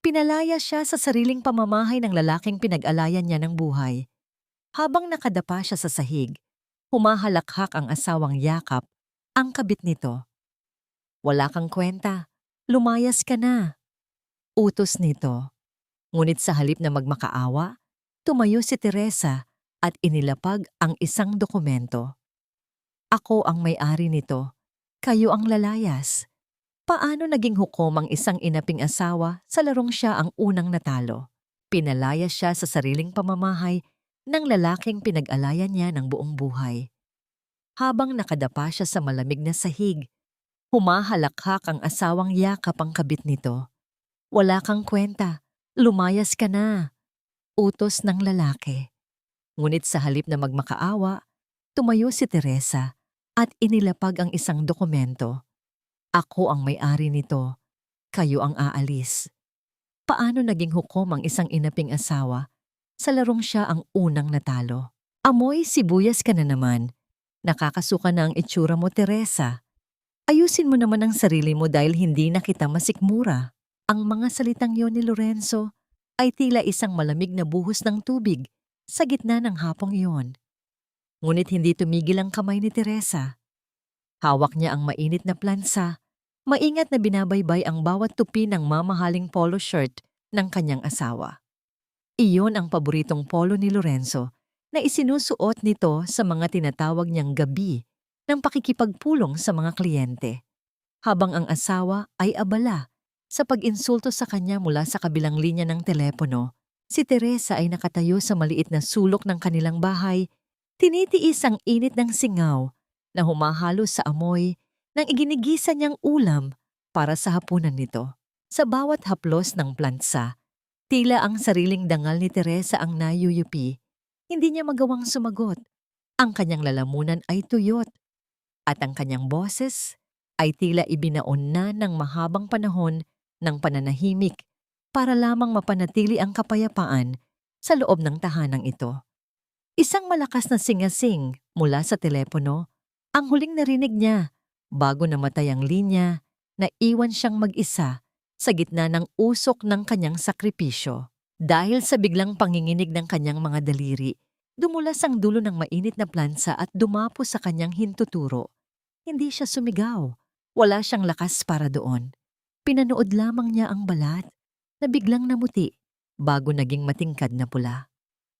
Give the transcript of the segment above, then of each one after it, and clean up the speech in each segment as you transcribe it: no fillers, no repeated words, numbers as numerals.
Pinalaya siya sa sariling pamamahay ng lalaking pinag-alayan niya ng buhay. Habang nakadapa siya sa sahig, humahalakhak ang asawang yakap, ang kabit nito. Wala kang kwenta, lumayas ka na. Utos nito. Ngunit sa halip na magmakaawa, tumayo si Teresa at inilapag ang isang dokumento. Ako ang may-ari nito, kayo ang lalayas. Paano naging hukom ang isang inaping asawa sa larong siya ang unang natalo? Pinalaya siya sa sariling pamamahay ng lalaking pinag-alayan niya ng buong buhay. Habang nakadapa siya sa malamig na sahig, humahalakhak ang asawang yakap ang kabit nito. Wala kang kwenta, lumayas ka na. Utos ng lalaki. Ngunit sa halip na magmakaawa, tumayo si Teresa at inilapag ang isang dokumento. Ako ang may-ari nito, kayo ang aalis. Paano naging hukom ang isang inaping asawa sa larong siya ang unang natalo? Amoy sibuyas ka na naman. Nakakasuka na ang itsura mo, Teresa. Ayusin mo naman ang sarili mo dahil hindi na kita masikmura. Ang mga salitang yon ni Lorenzo ay tila isang malamig na buhos ng tubig sa gitna ng hapong iyon. Ngunit hindi tumigil ang kamay ni Teresa. Hawak niya ang mainit na plansa, maingat na binabaybay ang bawat tupi ng mamahaling polo shirt ng kanyang asawa. Iyon ang paboritong polo ni Lorenzo na isinusuot nito sa mga tinatawag niyang gabi ng pakikipagpulong sa mga kliyente. Habang ang asawa ay abala sa pag-insulto sa kanya mula sa kabilang linya ng telepono, si Teresa ay nakatayo sa maliit na sulok ng kanilang bahay, tinitiis ang init ng singaw na humahalo sa amoy ng iginigisa niyang ulam para sa hapunan nito. Sa bawat haplos ng plansa, tila ang sariling dangal ni Teresa ang nayuyupi. Hindi niya magawang sumagot. Ang kanyang lalamunan ay tuyot at ang kanyang boses ay tila ibinaon na ng mahabang panahon ng pananahimik para lamang mapanatili ang kapayapaan sa loob ng tahanang ito. Isang malakas na singasing mula sa telepono ang huling narinig niya bago namatay ang linya na iwan siyang mag-isa sa gitna ng usok ng kanyang sakripisyo. Dahil sa biglang panginginig ng kanyang mga daliri, dumulas ang dulo ng mainit na plansa at dumapo sa kanyang hintuturo. Hindi siya sumigaw. Wala siyang lakas para doon. Pinanood lamang niya ang balat na biglang namuti bago naging matingkad na pula.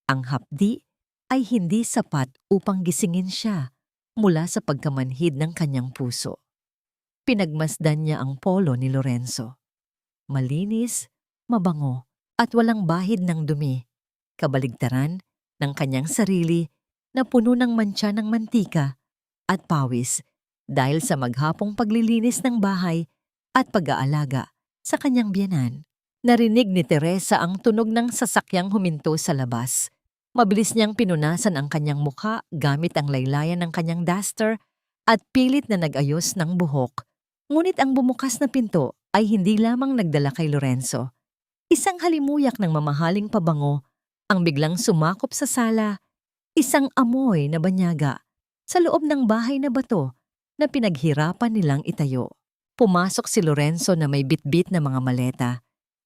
Ang hapdi ay hindi sapat upang gisingin siya mula sa pagkamanhid ng kanyang puso. Pinagmasdan niya ang polo ni Lorenzo. Malinis, mabango, at walang bahid ng dumi. Kabaligtaran ng kanyang sarili na puno ng mantsa ng mantika at pawis dahil sa maghapong paglilinis ng bahay at pag-aalaga sa kanyang biyenan. Narinig ni Teresa ang tunog ng sasakyang huminto sa labas. Mabilis niyang pinunasan ang kanyang mukha gamit ang laylayan ng kanyang duster at pilit na nag-ayos ng buhok. Ngunit ang bumukas na pinto ay hindi lamang nagdala kay Lorenzo. Isang halimuyak ng mamahaling pabango ang biglang sumakop sa sala, isang amoy na banyaga sa loob ng bahay na bato na pinaghirapan nilang itayo. Pumasok si Lorenzo na may bitbit na mga maleta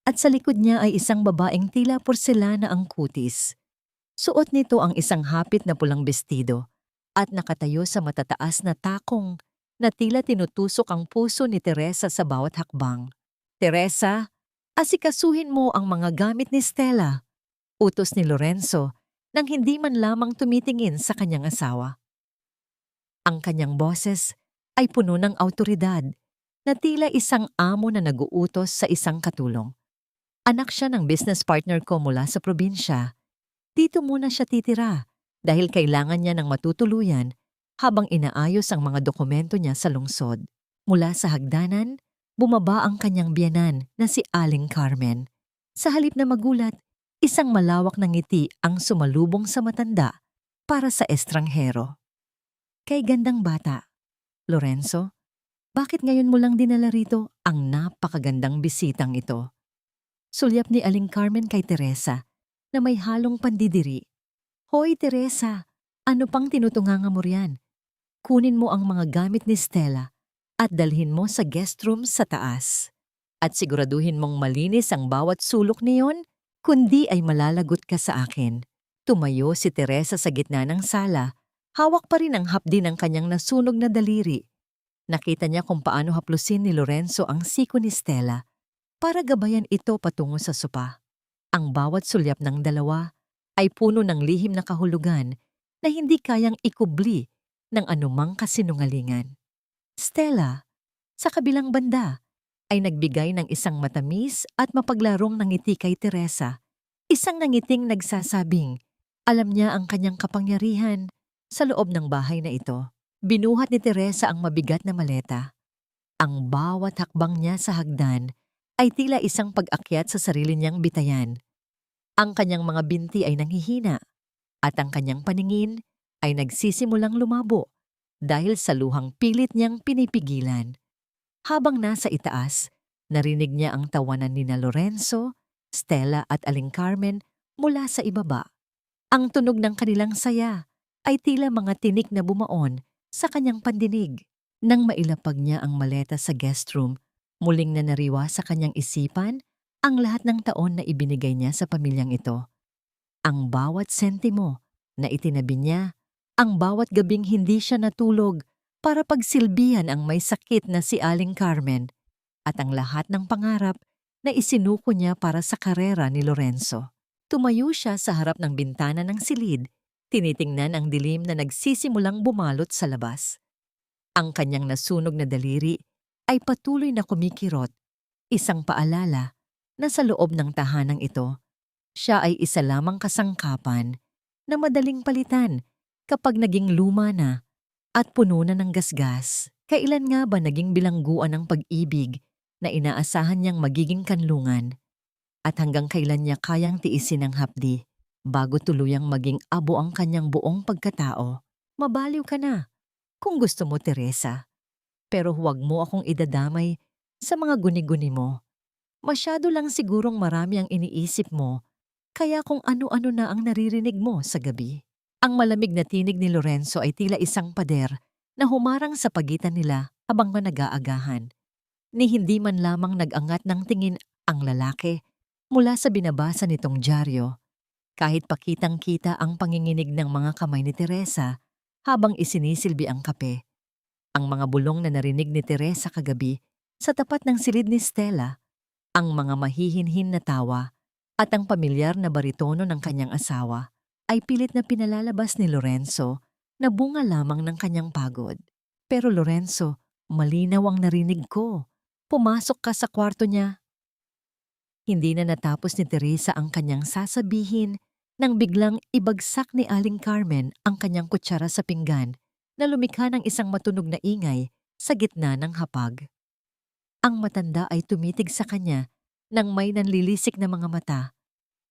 at sa likod niya ay isang babaeng tila porselana ang kutis. Suot nito ang isang hapit na pulang bestido at nakatayo sa matataas na takong na tila tinutusok ang puso ni Teresa sa bawat hakbang. Teresa, asikasuhin mo ang mga gamit ni Stella, utos ni Lorenzo nang hindi man lamang tumitingin sa kanyang asawa. Ang kanyang boses ay puno ng awtoridad na tila isang amo na naguutos sa isang katulong. Anak siya ng business partner ko mula sa probinsya. Dito muna siya titira dahil kailangan niya ng matutuluyan habang inaayos ang mga dokumento niya sa lungsod. Mula sa hagdanan, bumaba ang kanyang biyenan na si Aling Carmen. Sa halip na magulat, isang malawak na ngiti ang sumalubong sa matanda para sa estranghero. Kay gandang bata, Lorenzo, bakit ngayon mo lang dinala rito ang napakagandang bisitang ito? Sulyap ni Aling Carmen kay Teresa na may halong pandidiri. Hoy Teresa, ano pang tinutunganga mo riyan? Kunin mo ang mga gamit ni Stella at dalhin mo sa guest room sa taas. At siguraduhin mong malinis ang bawat sulok niyon, kundi ay malalagot ka sa akin. Tumayo si Teresa sa gitna ng sala. Hawak pa rin ang hapdi ng kanyang nasunog na daliri. Nakita niya kung paano haplusin ni Lorenzo ang siko ni Stella para gabayan ito patungo sa sopa. Ang bawat sulyap ng dalawa ay puno ng lihim na kahulugan na hindi kayang ikubli ng anumang kasinungalingan. Stella, sa kabilang banda, ay nagbigay ng isang matamis at mapaglarong ngiti kay Teresa. Isang nangiting nagsasabing, alam niya ang kanyang kapangyarihan sa loob ng bahay na ito. Binuhat ni Teresa ang mabigat na maleta. Ang bawat hakbang niya sa hagdan ay tila isang pag-akyat sa sarili niyang bitayan. Ang kanyang mga binti ay nanghihina at ang kanyang paningin ay nagsisimulang lumabo dahil sa luhang pilit niyang pinipigilan. Habang nasa itaas, narinig niya ang tawanan nina Lorenzo, Stella at Aling Carmen mula sa ibaba. Ang tunog ng kanilang saya ay tila mga tinik na bumaon sa kanyang pandinig. Nang mailapag niya ang maleta sa guest room, muling nanariwa sa kanyang isipan ang lahat ng taon na ibinigay niya sa pamilyang ito. Ang bawat sentimo na itinabi niya, ang bawat gabing hindi siya natulog para pagsilbihan ang may sakit na si Aling Carmen, at ang lahat ng pangarap na isinuko niya para sa karera ni Lorenzo. Tumayo siya sa harap ng bintana ng silid, tinitingnan ang dilim na nagsisimulang bumalot sa labas. Ang kanyang nasunog na daliri ay patuloy na kumikirot, isang paalala na sa loob ng tahanang ito, siya ay isa lamang kasangkapan na madaling palitan kapag naging luma na at puno na ng gasgas. Kailan nga ba naging bilangguan ng pag-ibig na inaasahan niyang magiging kanlungan? At hanggang kailan niya kayang tiisin ang hapdi bago tuluyang maging abo ang kanyang buong pagkatao? Mabaliw ka na, kung gusto mo, Teresa. Pero huwag mo akong idadamay sa mga guni-guni mo. Masyado lang sigurong marami ang iniisip mo, kaya kung ano-ano na ang naririnig mo sa gabi. Ang malamig na tinig ni Lorenzo ay tila isang pader na humarang sa pagitan nila habang nag-aagahan. Ni hindi man lamang nag-angat ng tingin ang lalaki mula sa binabasa nitong dyaryo, kahit pakitang-kita ang panginginig ng mga kamay ni Teresa habang isinisilbi ang kape. Ang mga bulong na narinig ni Teresa kagabi sa tapat ng silid ni Stella, ang mga mahihinhin na tawa at ang pamilyar na baritono ng kanyang asawa ay pilit na pinalalabas ni Lorenzo na bunga lamang ng kanyang pagod. Pero Lorenzo, malinaw ang narinig ko. Pumasok ka sa kwarto niya. Hindi na natapos ni Teresa ang kanyang sasabihin nang biglang ibagsak ni Aling Carmen ang kanyang kutsara sa pinggan na lumikha ng isang matunog na ingay sa gitna ng hapag. Ang matanda ay tumitig sa kanya nang may nanlilisik na mga mata.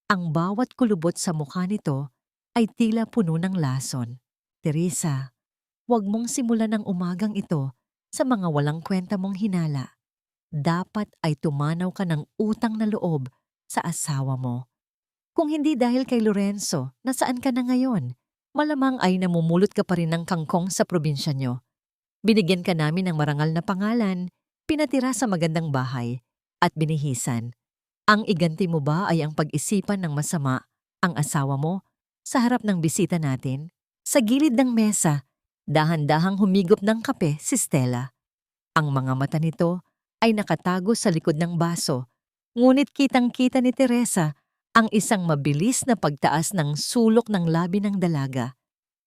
Ang bawat kulubot sa mukha nito ay tila puno ng lason. Teresa, huwag mong simulan ang umagang ito sa mga walang kwenta mong hinala. Dapat ay tumanaw ka ng utang na loob sa asawa mo. Kung hindi dahil kay Lorenzo, nasaan ka na ngayon? Malamang ay namumulot ka pa rin ng kangkong sa probinsya nyo. Binigyan ka namin ng marangal na pangalan, pinatira sa magandang bahay, at binihisan. Ang iganti mo ba ay ang pag-isipan ng masama ang asawa mo sa harap ng bisita natin? Sa gilid ng mesa, dahan-dahang humigop ng kape si Stella. Ang mga mata nito ay nakatago sa likod ng baso, ngunit kitang-kita ni Teresa ang isang mabilis na pagtaas ng sulok ng labi ng dalaga.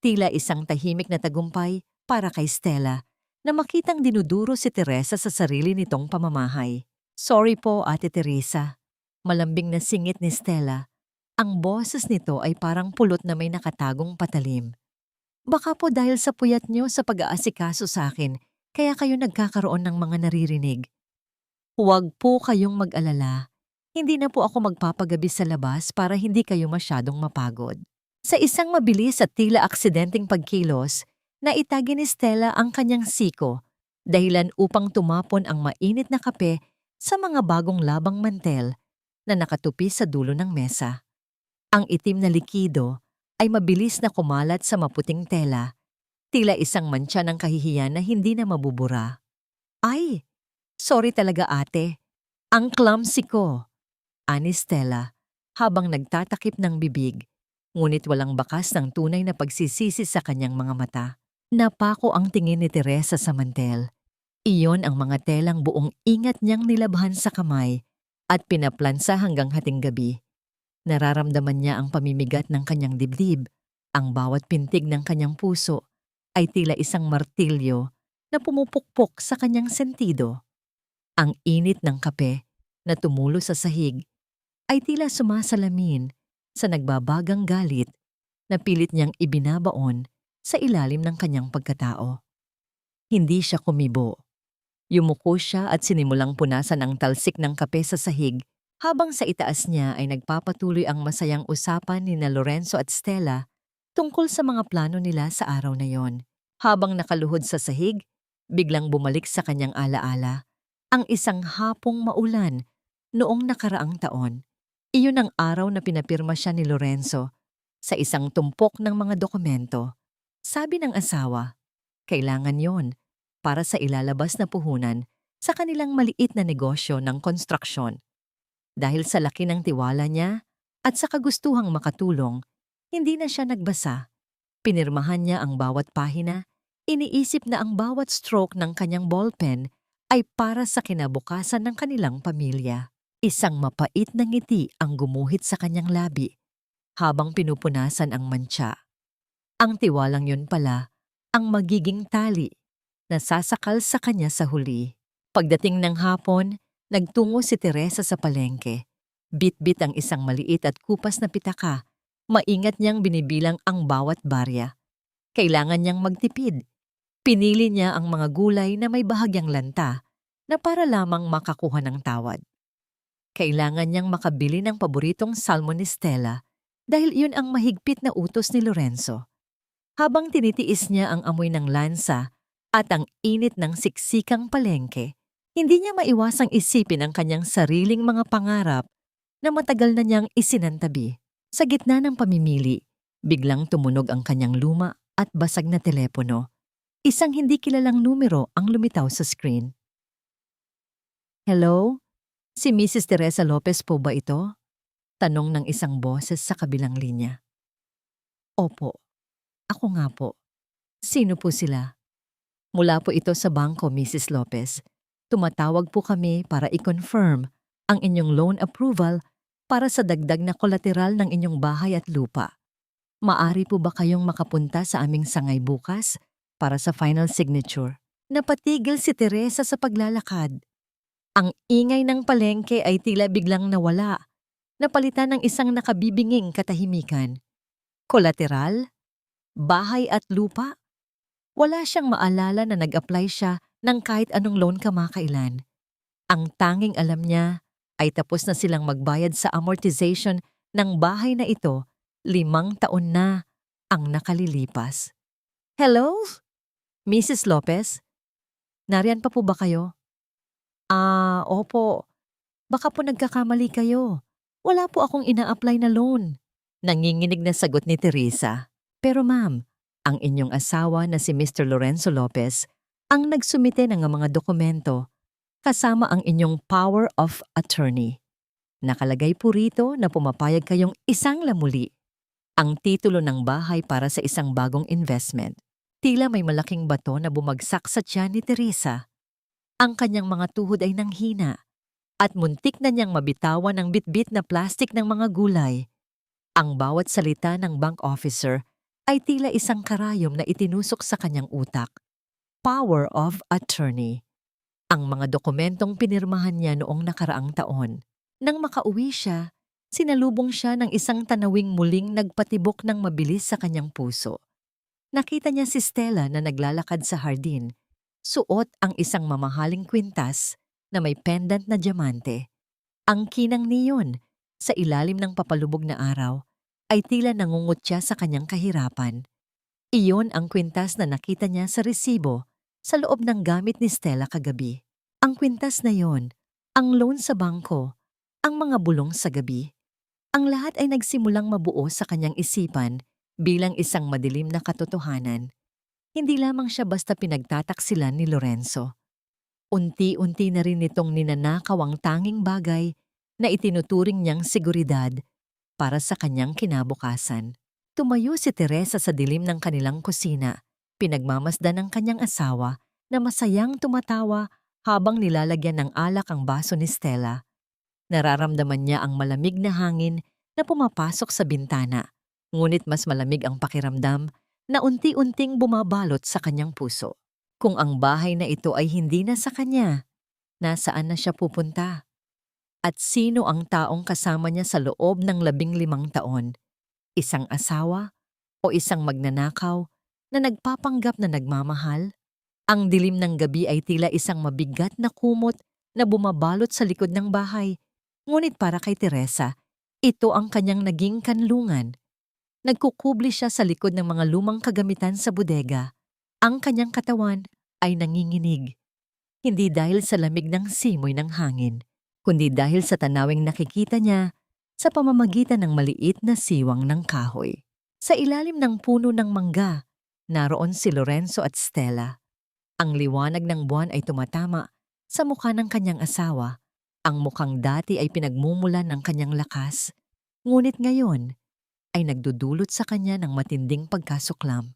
Tila isang tahimik na tagumpay para kay Stella na makitang dinuduro si Teresa sa sarili nitong pamamahay. Sorry po, Ate Teresa. Malambing na singit ni Stella. Ang boses nito ay parang pulot na may nakatagong patalim. Baka po dahil sa puyat niyo sa pag-aasikaso sa akin, kaya kayo nagkakaroon ng mga naririnig. Huwag po kayong mag-alala. Hindi na po ako magpapagabi sa labas para hindi kayo masyadong mapagod. Sa isang mabilis at tila aksidenteng pagkilos, naitagi ni Stella ang kanyang siko, dahilan upang tumapon ang mainit na kape sa mga bagong labang mantel na nakatupi sa dulo ng mesa. Ang itim na likido ay mabilis na kumalat sa maputing tela, tila isang mantsa ng kahihiyan na hindi na mabubura. Ay, sorry talaga ate. Ang clumsy ko, ani Stella, habang nagtatakip ng bibig, ngunit walang bakas ng tunay na pagsisisi sa kanyang mga mata. Napako ang tingin ni Teresa sa mantel. Iyon ang mga telang buong ingat niyang nilabhan sa kamay at pinaplansa hanggang hating gabi. Nararamdaman niya ang pamimigat ng kanyang dibdib. Ang bawat pintig ng kanyang puso ay tila isang martilyo na pumupukpok sa kanyang sentido. Ang init ng kape na tumulo sa sahig ay tila sumasalamin sa nagbabagang galit na pilit niyang ibinabaon sa ilalim ng kanyang pagkatao. Hindi siya kumibo. Yumuko siya at sinimulang punasan ang talsik ng kape sa sahig habang sa itaas niya ay nagpapatuloy ang masayang usapan ni na Lorenzo at Stella tungkol sa mga plano nila sa araw na yon. Habang nakaluhod sa sahig, biglang bumalik sa kanyang alaala ang isang hapong maulan noong nakaraang taon. Iyon ang araw na pinapirma siya ni Lorenzo sa isang tumpok ng mga dokumento. Sabi ng asawa, kailangan yon para sa ilalabas na puhunan sa kanilang maliit na negosyo ng konstruksyon. Dahil sa laki ng tiwala niya at sa kagustuhang makatulong, hindi na siya nagbasa. Pinirmahan niya ang bawat pahina, iniisip na ang bawat stroke ng kanyang ballpen ay para sa kinabukasan ng kanilang pamilya. Isang mapait na ngiti ang gumuhit sa kanyang labi habang pinupunasan ang mantsa. Ang tiwalang yun pala ang magiging tali na sasakal sa kanya sa huli. Pagdating ng hapon, nagtungo si Teresa sa palengke. Bit-bit ang isang maliit at kupas na pitaka. Maingat niyang binibilang ang bawat barya. Kailangan niyang magtipid. Pinili niya ang mga gulay na may bahagyang lanta na para lamang makakuha ng tawad. Kailangan niyang makabili ng paboritong salmon ni Stella dahil iyon ang mahigpit na utos ni Lorenzo. Habang tinitiis niya ang amoy ng lansa at ang init ng siksikang palengke, hindi niya maiwasang isipin ang kanyang sariling mga pangarap na matagal na niyang isinantabi. Sa gitna ng pamimili, biglang tumunog ang kanyang luma at basag na telepono. Isang hindi kilalang numero ang lumitaw sa screen. Hello? Si Mrs. Teresa Lopez po ba ito? Tanong ng isang boses sa kabilang linya. Opo, ako nga po. Sino po sila? Mula po ito sa bangko, Mrs. Lopez. Tumatawag po kami para i-confirm ang inyong loan approval para sa dagdag na kolateral ng inyong bahay at lupa. Maari po ba kayong makapunta sa aming sangay bukas para sa final signature? Napatigil si Teresa sa paglalakad. Ang ingay ng palengke ay tila biglang nawala, napalitan ng isang nakabibinging katahimikan. Kolateral? Bahay at lupa? Wala siyang maalala na nag-apply siya ng kahit anong loan kamakailan. Ang tanging alam niya ay tapos na silang magbayad sa amortization ng bahay na ito, 5 taon na ang nakalilipas. Hello? Mrs. Lopez? Nariyan pa po ba kayo? Opo. Baka po nagkakamali kayo. Wala po akong ina-apply na loan. Nanginginig na sagot ni Teresa. Pero ma'am, ang inyong asawa na si Mr. Lorenzo Lopez ang nagsumite ng mga dokumento kasama ang inyong power of attorney. Nakalagay po rito na pumapayag kayong isang lamuli ang titulo ng bahay para sa isang bagong investment. Tila may malaking bato na bumagsak sa tiyan ni Teresa. Ang kanyang mga tuhod ay nanghina at muntik na niyang mabitawan ang bitbit na plastik ng mga gulay. Ang bawat salita ng bank officer ay tila isang karayom na itinusok sa kanyang utak. Power of attorney. Ang mga dokumentong pinirmahan niya noong nakaraang taon. Nang makauwi siya, sinalubong siya ng isang tanawing muling nagpatibok ng mabilis sa kanyang puso. Nakita niya si Stella na naglalakad sa hardin. Suot ang isang mamahaling kwintas na may pendant na diamante. Ang kinang niyon sa ilalim ng papalubog na araw ay tila nangungutya sa kanyang kahirapan. Iyon ang kwintas na nakita niya sa resibo sa loob ng gamit ni Stella kagabi. Ang kwintas na yon, ang loan sa bangko, ang mga bulong sa gabi. Ang lahat ay nagsimulang mabuo sa kanyang isipan bilang isang madilim na katotohanan. Hindi lamang siya basta pinagtataksilan ni Lorenzo. Unti-unti na rin nitong ninanakaw ang tanging bagay na itinuturing niyang seguridad para sa kanyang kinabukasan. Tumayo si Teresa sa dilim ng kanilang kusina, pinagmamasdan ng kanyang asawa na masayang tumatawa habang nilalagyan ng alak ang baso ni Stella. Nararamdaman niya ang malamig na hangin na pumapasok sa bintana, ngunit mas malamig ang pakiramdam na unti-unting bumabalot sa kanyang puso. Kung ang bahay na ito ay hindi na sa kanya, nasaan na siya pupunta? At sino ang taong kasama niya sa loob ng 15 taon? Isang asawa o isang magnanakaw na nagpapanggap na nagmamahal? Ang dilim ng gabi ay tila isang mabigat na kumot na bumabalot sa likod ng bahay. Ngunit para kay Teresa, ito ang kanyang naging kanlungan. Nagkukubli siya sa likod ng mga lumang kagamitan sa bodega. Ang kanyang katawan ay nanginginig. Hindi dahil sa lamig ng simoy ng hangin, kundi dahil sa tanawing nakikita niya sa pamamagitan ng maliit na siwang ng kahoy. Sa ilalim ng puno ng mangga, naroon si Lorenzo at Stella. Ang liwanag ng buwan ay tumatama sa mukha ng kanyang asawa. Ang mukhang dati ay pinagmumulan ng kanyang lakas, ngunit ngayon ay nagdudulot sa kanya ng matinding pagkasuklam.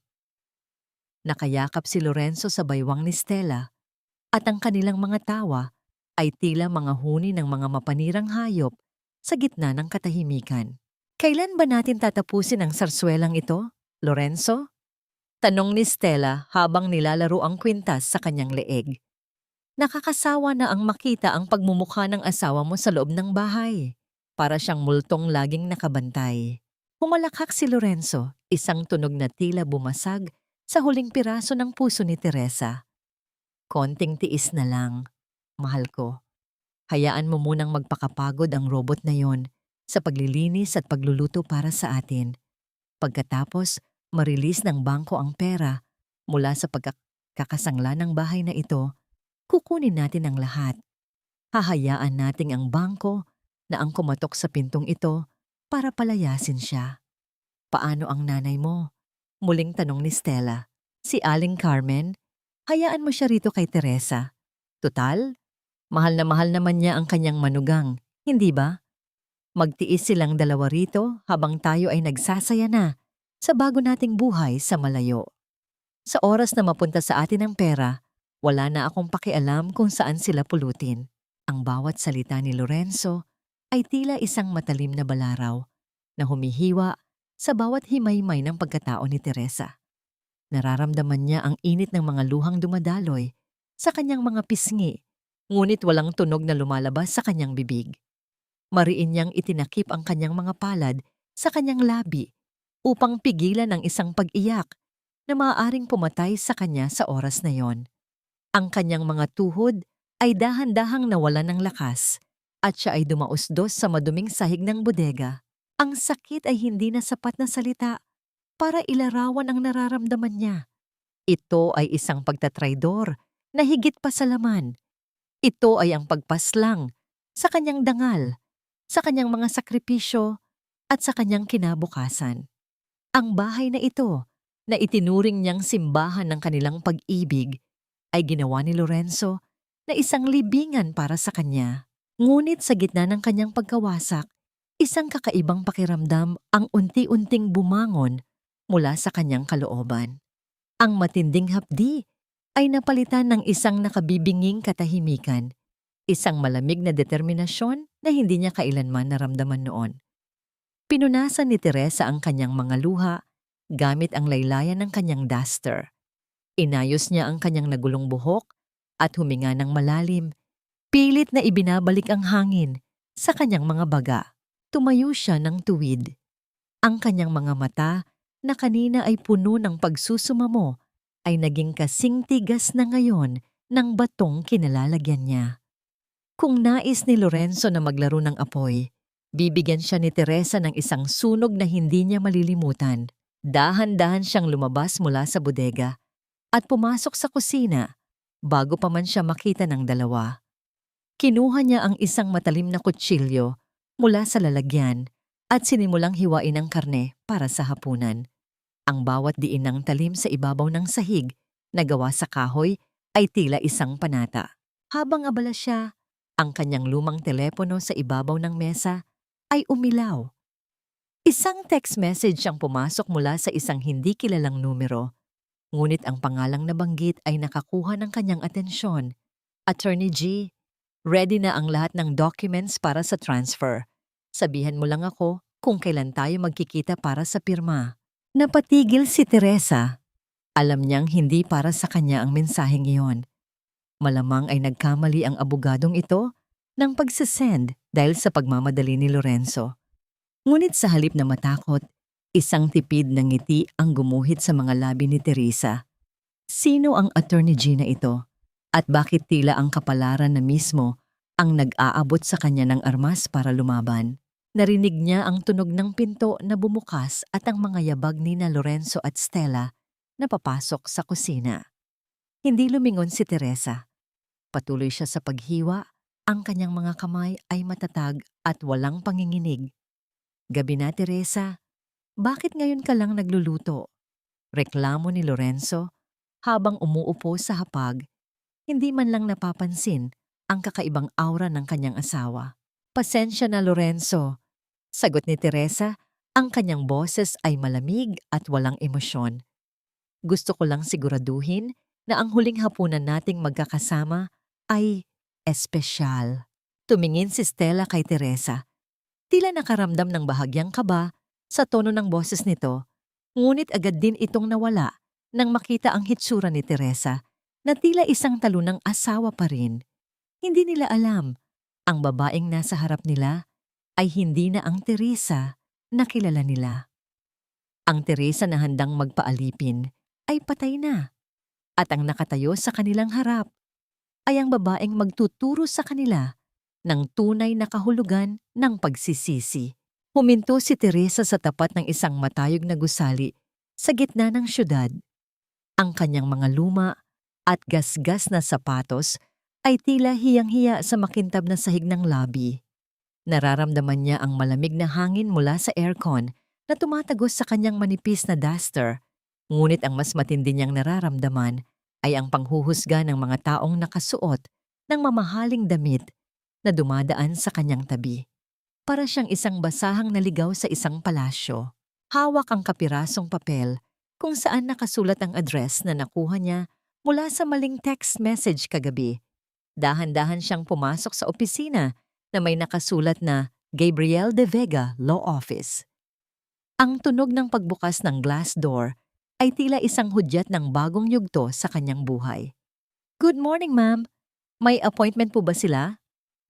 Nakayakap si Lorenzo sa baywang ni Stella at ang kanilang mga tawa ay tila mga huni ng mga mapanirang hayop sa gitna ng katahimikan. Kailan ba natin tatapusin ang sarswelang ito, Lorenzo? Tanong ni Stella habang nilalaro ang kwintas sa kanyang leeg. Nakakasawa na ang makita ang pagmumukha ng asawa mo sa loob ng bahay. Para siyang multong laging nakabantay. Humalakhak si Lorenzo, isang tunog na tila bumasag sa huling piraso ng puso ni Teresa. Konting tiis na lang, mahal ko. Hayaan mo munang magpakapagod ang robot na yon sa paglilinis at pagluluto para sa atin. Pagkatapos, marilis ng bangko ang pera mula sa pagkakasangla ng bahay na ito, kukunin natin ang lahat. Hahayaan natin ang bangko na ang kumatok sa pintong ito para palayasin siya. Paano ang nanay mo? Muling tanong ni Stella. Si Aling Carmen? Hayaan mo siya rito kay Teresa. Tutal, mahal naman niya ang kanyang manugang, hindi ba? Magtiis silang dalawa rito habang tayo ay nagsasaya na sa bago nating buhay sa malayo. Sa oras na mapunta sa atin ang pera, wala na akong pakialam kung saan sila pulutin. Ang bawat salita ni Lorenzo ay tila isang matalim na balaraw na humihiwa sa bawat himaymay ng pagkatao ni Teresa. Nararamdaman niya ang init ng mga luhang dumadaloy sa kanyang mga pisngi, ngunit walang tunog na lumalabas sa kanyang bibig. Mariin niyang itinakip ang kanyang mga palad sa kanyang labi upang pigilan ang isang pag-iyak na maaaring pumatay sa kanya sa oras na yon. Ang kanyang mga tuhod ay dahan-dahang nawalan ng lakas at siya ay dumausdos sa maduming sahig ng bodega. Ang sakit ay hindi na sapat na salita para ilarawan ang nararamdaman niya. Ito ay isang pagtatraidor na higit pa sa laman. Ito ay ang pagpaslang sa kanyang dangal, sa kanyang mga sakripisyo at sa kanyang kinabukasan. Ang bahay na ito na itinuring niyang simbahan ng kanilang pag-ibig ay ginawa ni Lorenzo na isang libingan para sa kanya. Ngunit sa gitna ng kanyang pagkawasak, isang kakaibang pakiramdam ang unti-unting bumangon mula sa kanyang kalooban. Ang matinding hapdi ay napalitan ng isang nakabibinging katahimikan, isang malamig na determinasyon na hindi niya kailanman naramdaman noon. Pinunasan ni Teresa ang kanyang mga luha gamit ang laylayan ng kanyang duster. Inayos niya ang kanyang nagulong buhok at huminga ng malalim, pilit na ibinabalik ang hangin sa kanyang mga baga. Tumayo siya ng tuwid. Ang kanyang mga mata na kanina ay puno ng pagsusumamo ay naging kasing tigas na ngayon ng batong kinalalagyan niya. Kung nais ni Lorenzo na maglaro ng apoy, bibigyan siya ni Teresa ng isang sunog na hindi niya malilimutan. Dahan-dahan siyang lumabas mula sa bodega at pumasok sa kusina bago pa man siya makita ng dalawa. Kinuha niya ang isang matalim na kutsilyo mula sa lalagyan at sinimulang hiwain ang karne para sa hapunan. Ang bawat diin ng talim sa ibabaw ng sahig na gawa sa kahoy ay tila isang panata. Habang abala siya, ang kanyang lumang telepono sa ibabaw ng mesa ay umilaw. Isang text message ang pumasok mula sa isang hindi kilalang numero, ngunit ang pangalang nabanggit ay nakakuha ng kanyang atensyon. Attorney G, ready na ang lahat ng documents para sa transfer. Sabihan mo lang ako kung kailan tayo magkikita para sa pirma. Napatigil si Teresa. Alam niyang hindi para sa kanya ang mensaheng iyon. Malamang ay nagkamali ang abogadong ito ng pagsasend dahil sa pagmamadali ni Lorenzo. Ngunit sa halip na matakot, isang tipid na ngiti ang gumuhit sa mga labi ni Teresa. Sino ang Attorney G na ito? At bakit tila ang kapalaran na mismo ang nag-aabot sa kanya ng armas para lumaban? Narinig niya ang tunog ng pinto na bumukas at ang mga yabag ni na Lorenzo at Stella na papasok sa kusina. Hindi lumingon si Teresa. Patuloy siya sa paghiwa, ang kanyang mga kamay ay matatag at walang panginginig. Gabi na, Teresa. Bakit ngayon ka lang nagluluto? Reklamo ni Lorenzo habang umuupo sa hapag. Hindi man lang napapansin ang kakaibang aura ng kanyang asawa. Pasensya na, Lorenzo. Sagot ni Teresa, ang kanyang boses ay malamig at walang emosyon. Gusto ko lang siguraduhin na ang huling hapunan nating magkakasama ay espesyal. Tumingin si Stella kay Teresa. Tila nakaramdam ng bahagyang kaba sa tono ng boses nito, ngunit agad din itong nawala nang makita ang hitsura ni Teresa na tila isang talunang asawa pa rin. Hindi nila alam, ang babaeng nasa harap nila ay hindi na ang Teresa na kilala nila. Ang Teresa na handang magpaalipin ay patay na, at ang nakatayo sa kanilang harap ay ang babaeng magtuturo sa kanila ng tunay na kahulugan ng pagsisisi. Huminto si Teresa sa tapat ng isang matayog na gusali sa gitna ng syudad. Ang kanyang mga luma at gasgas na sapatos ay tila hiyang-hiya sa makintab na sahig ng lobby. Nararamdaman niya ang malamig na hangin mula sa aircon na tumatagos sa kanyang manipis na duster, ngunit ang mas matindi niyang nararamdaman ay ang panghuhusga ng mga taong nakasuot ng mamahaling damit na dumadaan sa kanyang tabi. Para siyang isang basahang naligaw sa isang palasyo. Hawak ang kapirasong papel kung saan nakasulat ang address na nakuha niya mula sa maling text message kagabi. Dahan-dahan siyang pumasok sa opisina na may nakasulat na Gabriel De Vega Law Office. Ang tunog ng pagbukas ng glass door ay tila isang hudyat ng bagong yugto sa kanyang buhay. Good morning, ma'am. May appointment po ba sila?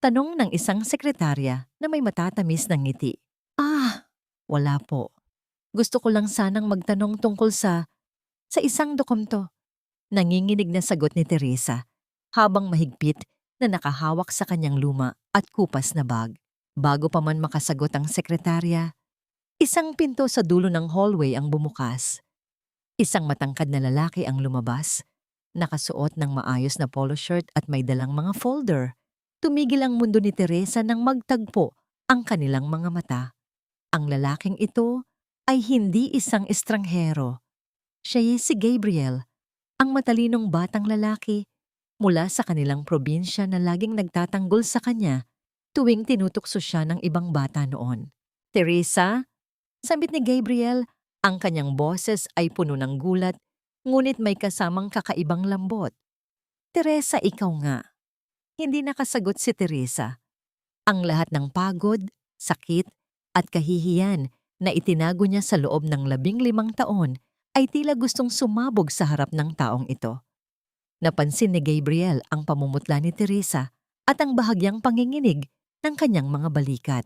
Tanong ng isang sekretarya na may matatamis ng ngiti. Wala po. Gusto ko lang sanang magtanong tungkol sa isang dokumento. Nanginginig na sagot ni Teresa habang mahigpit na nakahawak sa kanyang luma at kupas na bag. Bago pa man makasagot ang sekretarya, isang pinto sa dulo ng hallway ang bumukas. Isang matangkad na lalaki ang lumabas, nakasuot ng maayos na polo shirt at may dalang mga folder. Tumigil ang mundo ni Teresa nang magtagpo ang kanilang mga mata. Ang lalaking ito ay hindi isang estranghero. Siya si Gabriel, ang matalinong batang lalaki mula sa kanilang probinsya na laging nagtatanggol sa kanya tuwing tinutukso siya ng ibang bata noon. Teresa, sambit ni Gabriel, ang kanyang boses ay puno ng gulat, ngunit may kasamang kakaibang lambot. Teresa, ikaw nga. Hindi nakasagot si Teresa. Ang lahat ng pagod, sakit, at kahihiyan na itinago niya sa loob ng 15 taon ay tila gustong sumabog sa harap ng taong ito. Napansin ni Gabriel ang pamumutla ni Teresa at ang bahagyang panginginig ng kanyang mga balikat.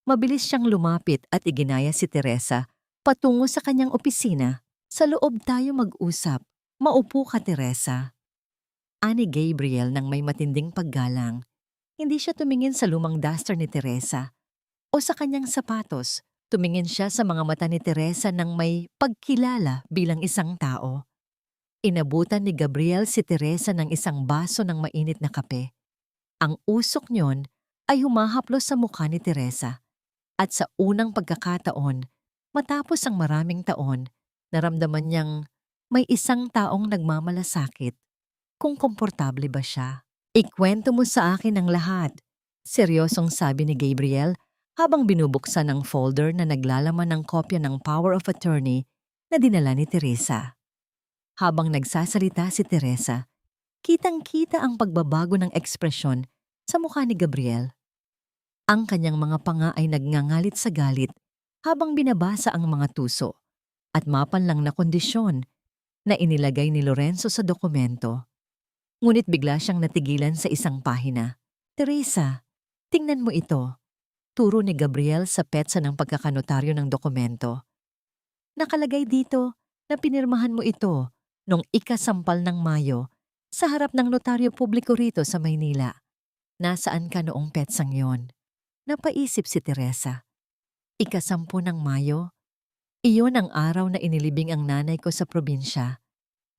Mabilis siyang lumapit at iginaya si Teresa patungo sa kanyang opisina. Sa loob tayo mag-usap. Maupo ka, Teresa. Ani Gabriel nang may matinding paggalang. Hindi siya tumingin sa lumang duster ni Teresa o sa kanyang sapatos. Tumingin siya sa mga mata ni Teresa nang may pagkilala bilang isang tao. Inabutan ni Gabriel si Teresa ng isang baso ng mainit na kape. Ang usok niyon ay humahaplos sa mukha ni Teresa. At sa unang pagkakataon, matapos ang maraming taon, naramdaman niyang may isang taong nagmamalasakit kung komportable ba siya. Ikwento mo sa akin ang lahat. Seryosong sabi ni Gabriel habang binubuksan ang folder na naglalaman ng kopya ng power of attorney na dinala ni Teresa. Habang nagsasalita si Teresa, kitang-kita ang pagbabago ng ekspresyon sa mukha ni Gabriel. Ang kanyang mga panga ay nagngangalit sa galit habang binabasa ang mga tuso at mapanlang na kondisyon na inilagay ni Lorenzo sa dokumento. Ngunit bigla siyang natigilan sa isang pahina. Teresa, tingnan mo ito. Turo ni Gabriel sa petsa ng pagkakanotaryo ng dokumento. Nakalagay dito na pinirmahan mo ito noong ika-10 ng Mayo sa harap ng notaryo publiko rito sa Maynila. Nasaan ka noong petsang yon? Napaisip si Teresa. ika-10 ng Mayo? Iyon ang araw na inilibing ang nanay ko sa probinsya.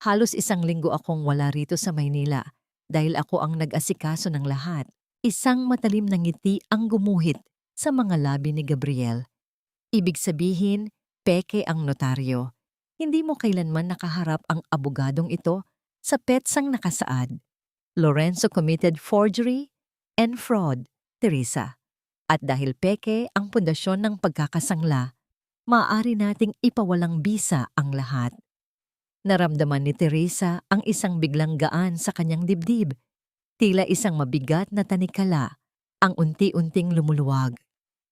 Halos 1 linggo akong wala rito sa Maynila dahil ako ang nag-asikaso ng lahat. Isang matalim na ngiti ang gumuhit sa mga labi ni Gabriel. Ibig sabihin, peke ang notaryo. Hindi mo kailanman nakaharap ang abogadong ito sa petsang nakasaad. Lorenzo committed forgery and fraud, Teresa. At dahil peke ang pundasyon ng pagkakasangla, maaari nating ipawalang bisa ang lahat. Naramdaman ni Teresa ang isang biglang gaan sa kanyang dibdib. Tila isang mabigat na tanikala ang unti-unting lumuluwag.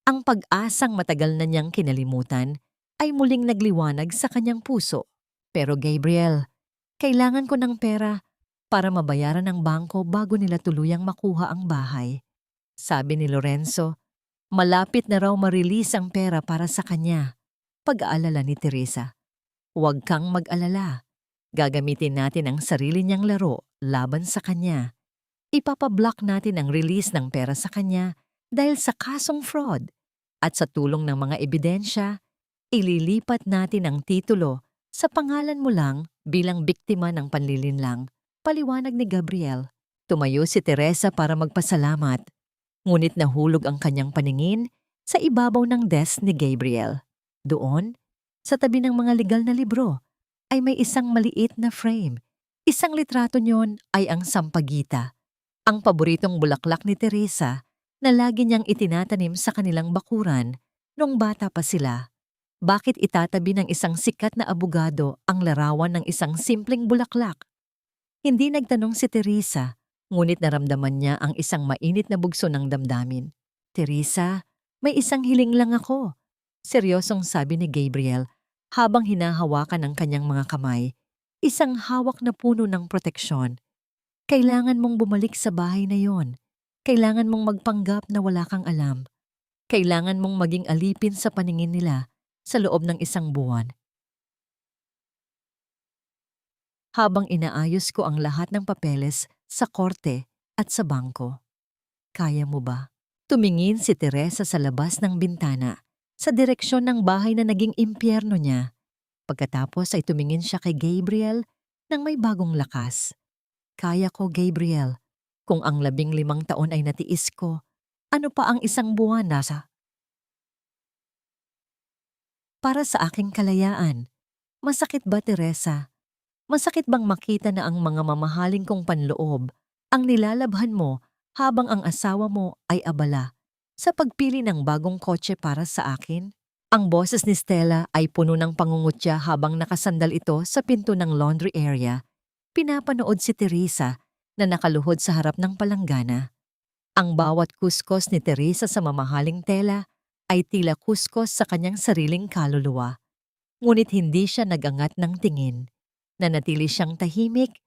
Ang pag-asang matagal na niyang kinalimutan ay muling nagliwanag sa kanyang puso. Pero Gabriel, kailangan ko ng pera para mabayaran ng bangko bago nila tuluyang makuha ang bahay. Sabi ni Lorenzo, malapit na raw ma-release ang pera para sa kanya. Pag-aalala ni Teresa. Huwag kang mag-alala. Gagamitin natin ang sarili niyang laro laban sa kanya. Ipapablock natin ang release ng pera sa kanya dahil sa kasong fraud. At sa tulong ng mga ebidensya, ililipat natin ang titulo sa pangalan mo lang bilang biktima ng panlilinlang. Paliwanag ni Gabriel. Tumayo si Teresa para magpasalamat. Ngunit nahulog ang kanyang paningin sa ibabaw ng desk ni Gabriel. Doon, sa tabi ng mga legal na libro, ay may isang maliit na frame. Isang litrato niyon ay ang sampagita, ang paboritong bulaklak ni Teresa na lagi niyang itinatanim sa kanilang bakuran nung bata pa sila. Bakit itatabi ng isang sikat na abogado ang larawan ng isang simpleng bulaklak? Hindi nagtanong si Teresa, ngunit naramdaman niya ang isang mainit na bugso ng damdamin. Teresa, may isang hiling lang ako. Seryosong sabi ni Gabriel habang hinahawakan ang kanyang mga kamay, isang hawak na puno ng proteksyon. Kailangan mong bumalik sa bahay na yon. Kailangan mong magpanggap na wala kang alam. Kailangan mong maging alipin sa paningin nila sa loob ng 1 buwan. Habang inaayos ko ang lahat ng papeles sa korte at sa bangko. Kaya mo ba? Tumingin si Teresa sa labas ng bintana, sa direksyon ng bahay na naging impyerno niya. Pagkatapos ay tumingin siya kay Gabriel nang may bagong lakas. Kaya ko, Gabriel. Kung ang 15 taon ay natiis ko, ano pa ang 1 buwan nasa? Para sa aking kalayaan. Masakit ba, Teresa? Masakit bang makita na ang mga mamahaling kong panloob ang nilalabhan mo habang ang asawa mo ay abala sa pagpili ng bagong kotse para sa akin? Ang boses ni Stella ay puno ng pangungutya habang nakasandal ito sa pinto ng laundry area. Pinapanood si Teresa na nakaluhod sa harap ng palanggana. Ang bawat kuskos ni Teresa sa mamahaling tela ay tila kuskos sa kanyang sariling kaluluwa. Ngunit hindi siya nagangat ng tingin. Nanatili siyang tahimik,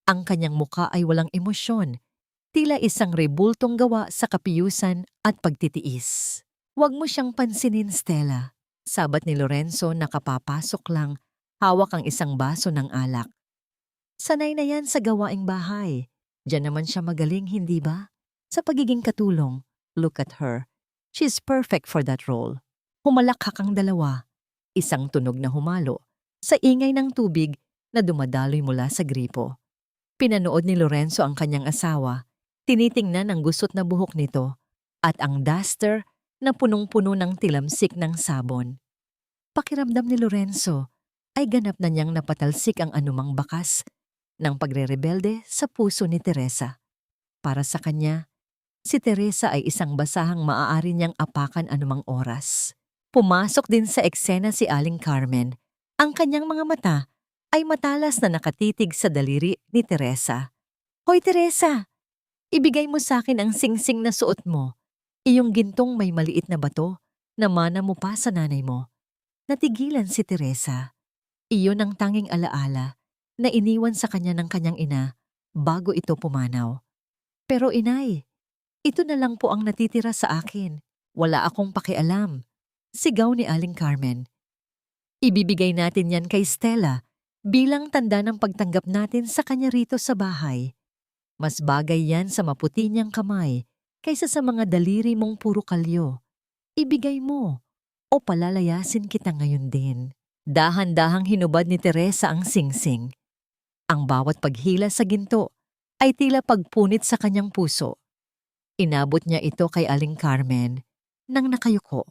ang kanyang muka ay walang emosyon, tila isang rebultong gawa sa kapiyusan at pagtitiis. Huwag mo siyang pansinin, Stella. Sabat ni Lorenzo na kapapasok lang, hawak ang isang baso ng alak. Sanay na yan sa gawaing bahay. Diyan naman siya magaling, hindi ba? Sa pagiging katulong, look at her. She's perfect for that role. Humalakhak ang dalawa. Isang tunog na humalo sa ingay ng tubig na dumadaloy mula sa gripo. Pinanood ni Lorenzo ang kanyang asawa, tinitingnan ang gusot na buhok nito at ang duster na punong-puno ng tilamsik ng sabon. Pakiramdam ni Lorenzo ay ganap na niyang napatalsik ang anumang bakas ng pagre-rebelde sa puso ni Teresa. Para sa kanya, si Teresa ay isang basahang maaari niyang apakan anumang oras. Pumasok din sa eksena si Aling Carmen. Ang kanyang mga mata ay matalas na nakatitig sa daliri ni Teresa. Hoy Teresa, ibigay mo sa akin ang singsing na suot mo. Iyong gintong may maliit na bato na mana mo pa sa nanay mo. Natigilan si Teresa. Iyon ang tanging alaala na iniwan sa kanya ng kanyang ina bago ito pumanaw. Pero inay, ito na lang po ang natitira sa akin. Wala akong pakialam. Sigaw ni Aling Carmen. Ibibigay natin yan kay Stella bilang tanda ng pagtanggap natin sa kanya rito sa bahay. Mas bagay yan sa maputi niyang kamay kaysa sa mga daliri mong puro kalyo. Ibigay mo o palalayasin kita ngayon din. Dahan-dahang hinubad ni Teresa ang singsing. Ang bawat paghila sa ginto ay tila pagpunit sa kanyang puso. Inabot niya ito kay Aling Carmen nang nakayuko.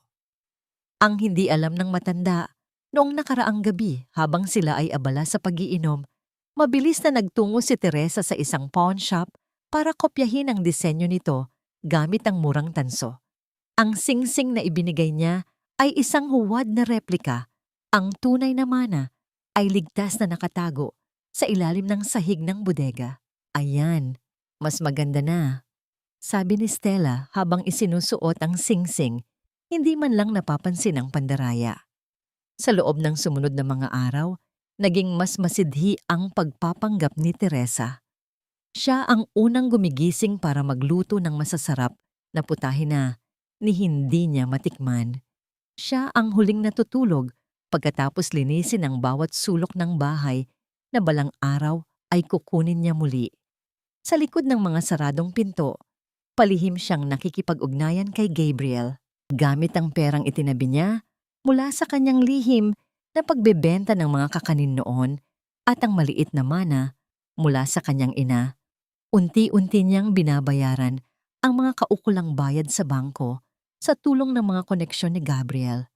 Ang hindi alam ng matanda, noong nakaraang gabi habang sila ay abala sa pag-iinom, mabilis na nagtungo si Teresa sa isang pawn shop para kopyahin ang disenyo nito gamit ang murang tanso. Ang singsing na ibinigay niya ay isang huwad na replika. Ang tunay na mana ay ligtas na nakatago sa ilalim ng sahig ng bodega. Ayan, mas maganda na, sabi ni Stella habang isinusuot ang singsing, hindi man lang napapansin ang pandaraya. Sa loob ng sumunod na mga araw, naging mas masidhi ang pagpapanggap ni Teresa. Siya ang unang gumigising para magluto ng masasarap na putahe na ni hindi niya matikman. Siya ang huling natutulog pagkatapos linisin ang bawat sulok ng bahay na balang araw ay kukunin niya muli. Sa likod ng mga saradong pinto, palihim siyang nakikipag-ugnayan kay Gabriel gamit ang perang itinabi niya mula sa kanyang lihim na pagbebenta ng mga kakanin noon at ang maliit na mana mula sa kanyang ina. Unti-unti niyang binabayaran ang mga kaukulang bayad sa bangko sa tulong ng mga koneksyon ni Gabriel.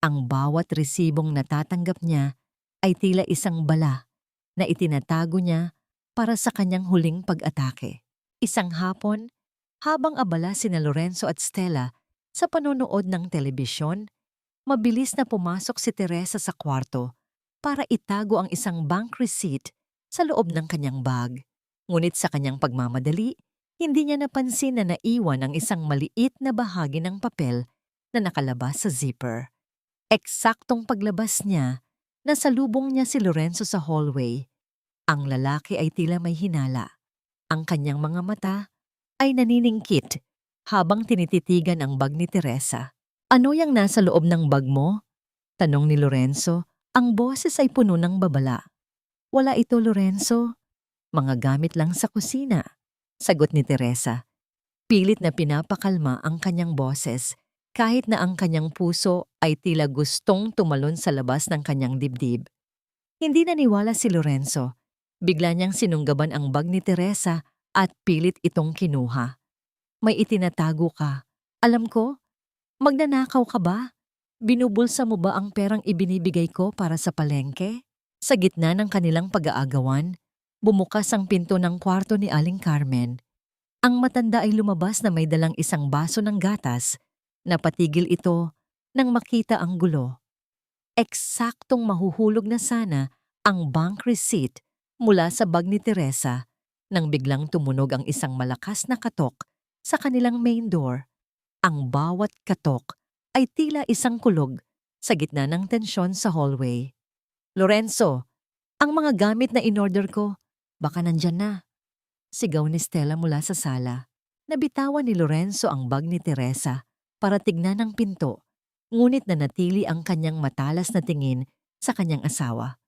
Ang bawat resibong natatanggap niya ay tila isang bala na itinatago niya para sa kanyang huling pag-atake. Isang hapon, habang abala sina Lorenzo at Stella sa panonood ng telebisyon, mabilis na pumasok si Teresa sa kwarto para itago ang isang bank receipt sa loob ng kanyang bag. Ngunit sa kanyang pagmamadali, hindi niya napansin na naiwan ang isang maliit na bahagi ng papel na nakalabas sa zipper. Eksaktong paglabas niya, nasalubong niya si Lorenzo sa hallway. Ang lalaki ay tila may hinala. Ang kanyang mga mata ay naniningkit habang tinititigan ang bag ni Teresa. Ano yang nasa loob ng bag mo? Tanong ni Lorenzo. Ang boses ay puno ng babala. Wala ito, Lorenzo. Mga gamit lang sa kusina, sagot ni Teresa. Pilit na pinapakalma ang kanyang boses kahit na ang kanyang puso ay tila gustong tumalon sa labas ng kanyang dibdib. Hindi naniwala si Lorenzo. Bigla niyang sinunggaban ang bag ni Teresa at pilit itong kinuha. May itinatago ka. Alam ko, magnanakaw ka ba? Binubulsa mo ba ang perang ibinibigay ko para sa palengke? Sa gitna ng kanilang pag-aagawan, bumukas ang pinto ng kwarto ni Aling Carmen. Ang matanda ay lumabas na may dalang isang baso ng gatas. Napatigil ito nang makita ang gulo. Eksaktong mahuhulog na sana ang bank receipt mula sa bag ni Teresa nang biglang tumunog ang isang malakas na katok sa kanilang main door. Ang bawat katok ay tila isang kulog sa gitna ng tensyon sa hallway. Lorenzo, ang mga gamit na in-order ko, baka nandyan na. Sigaw ni Stella mula sa sala. Nabitawan ni Lorenzo ang bag ni Teresa para tignan ang pinto, ngunit nanatili ang kanyang matalas na tingin sa kanyang asawa.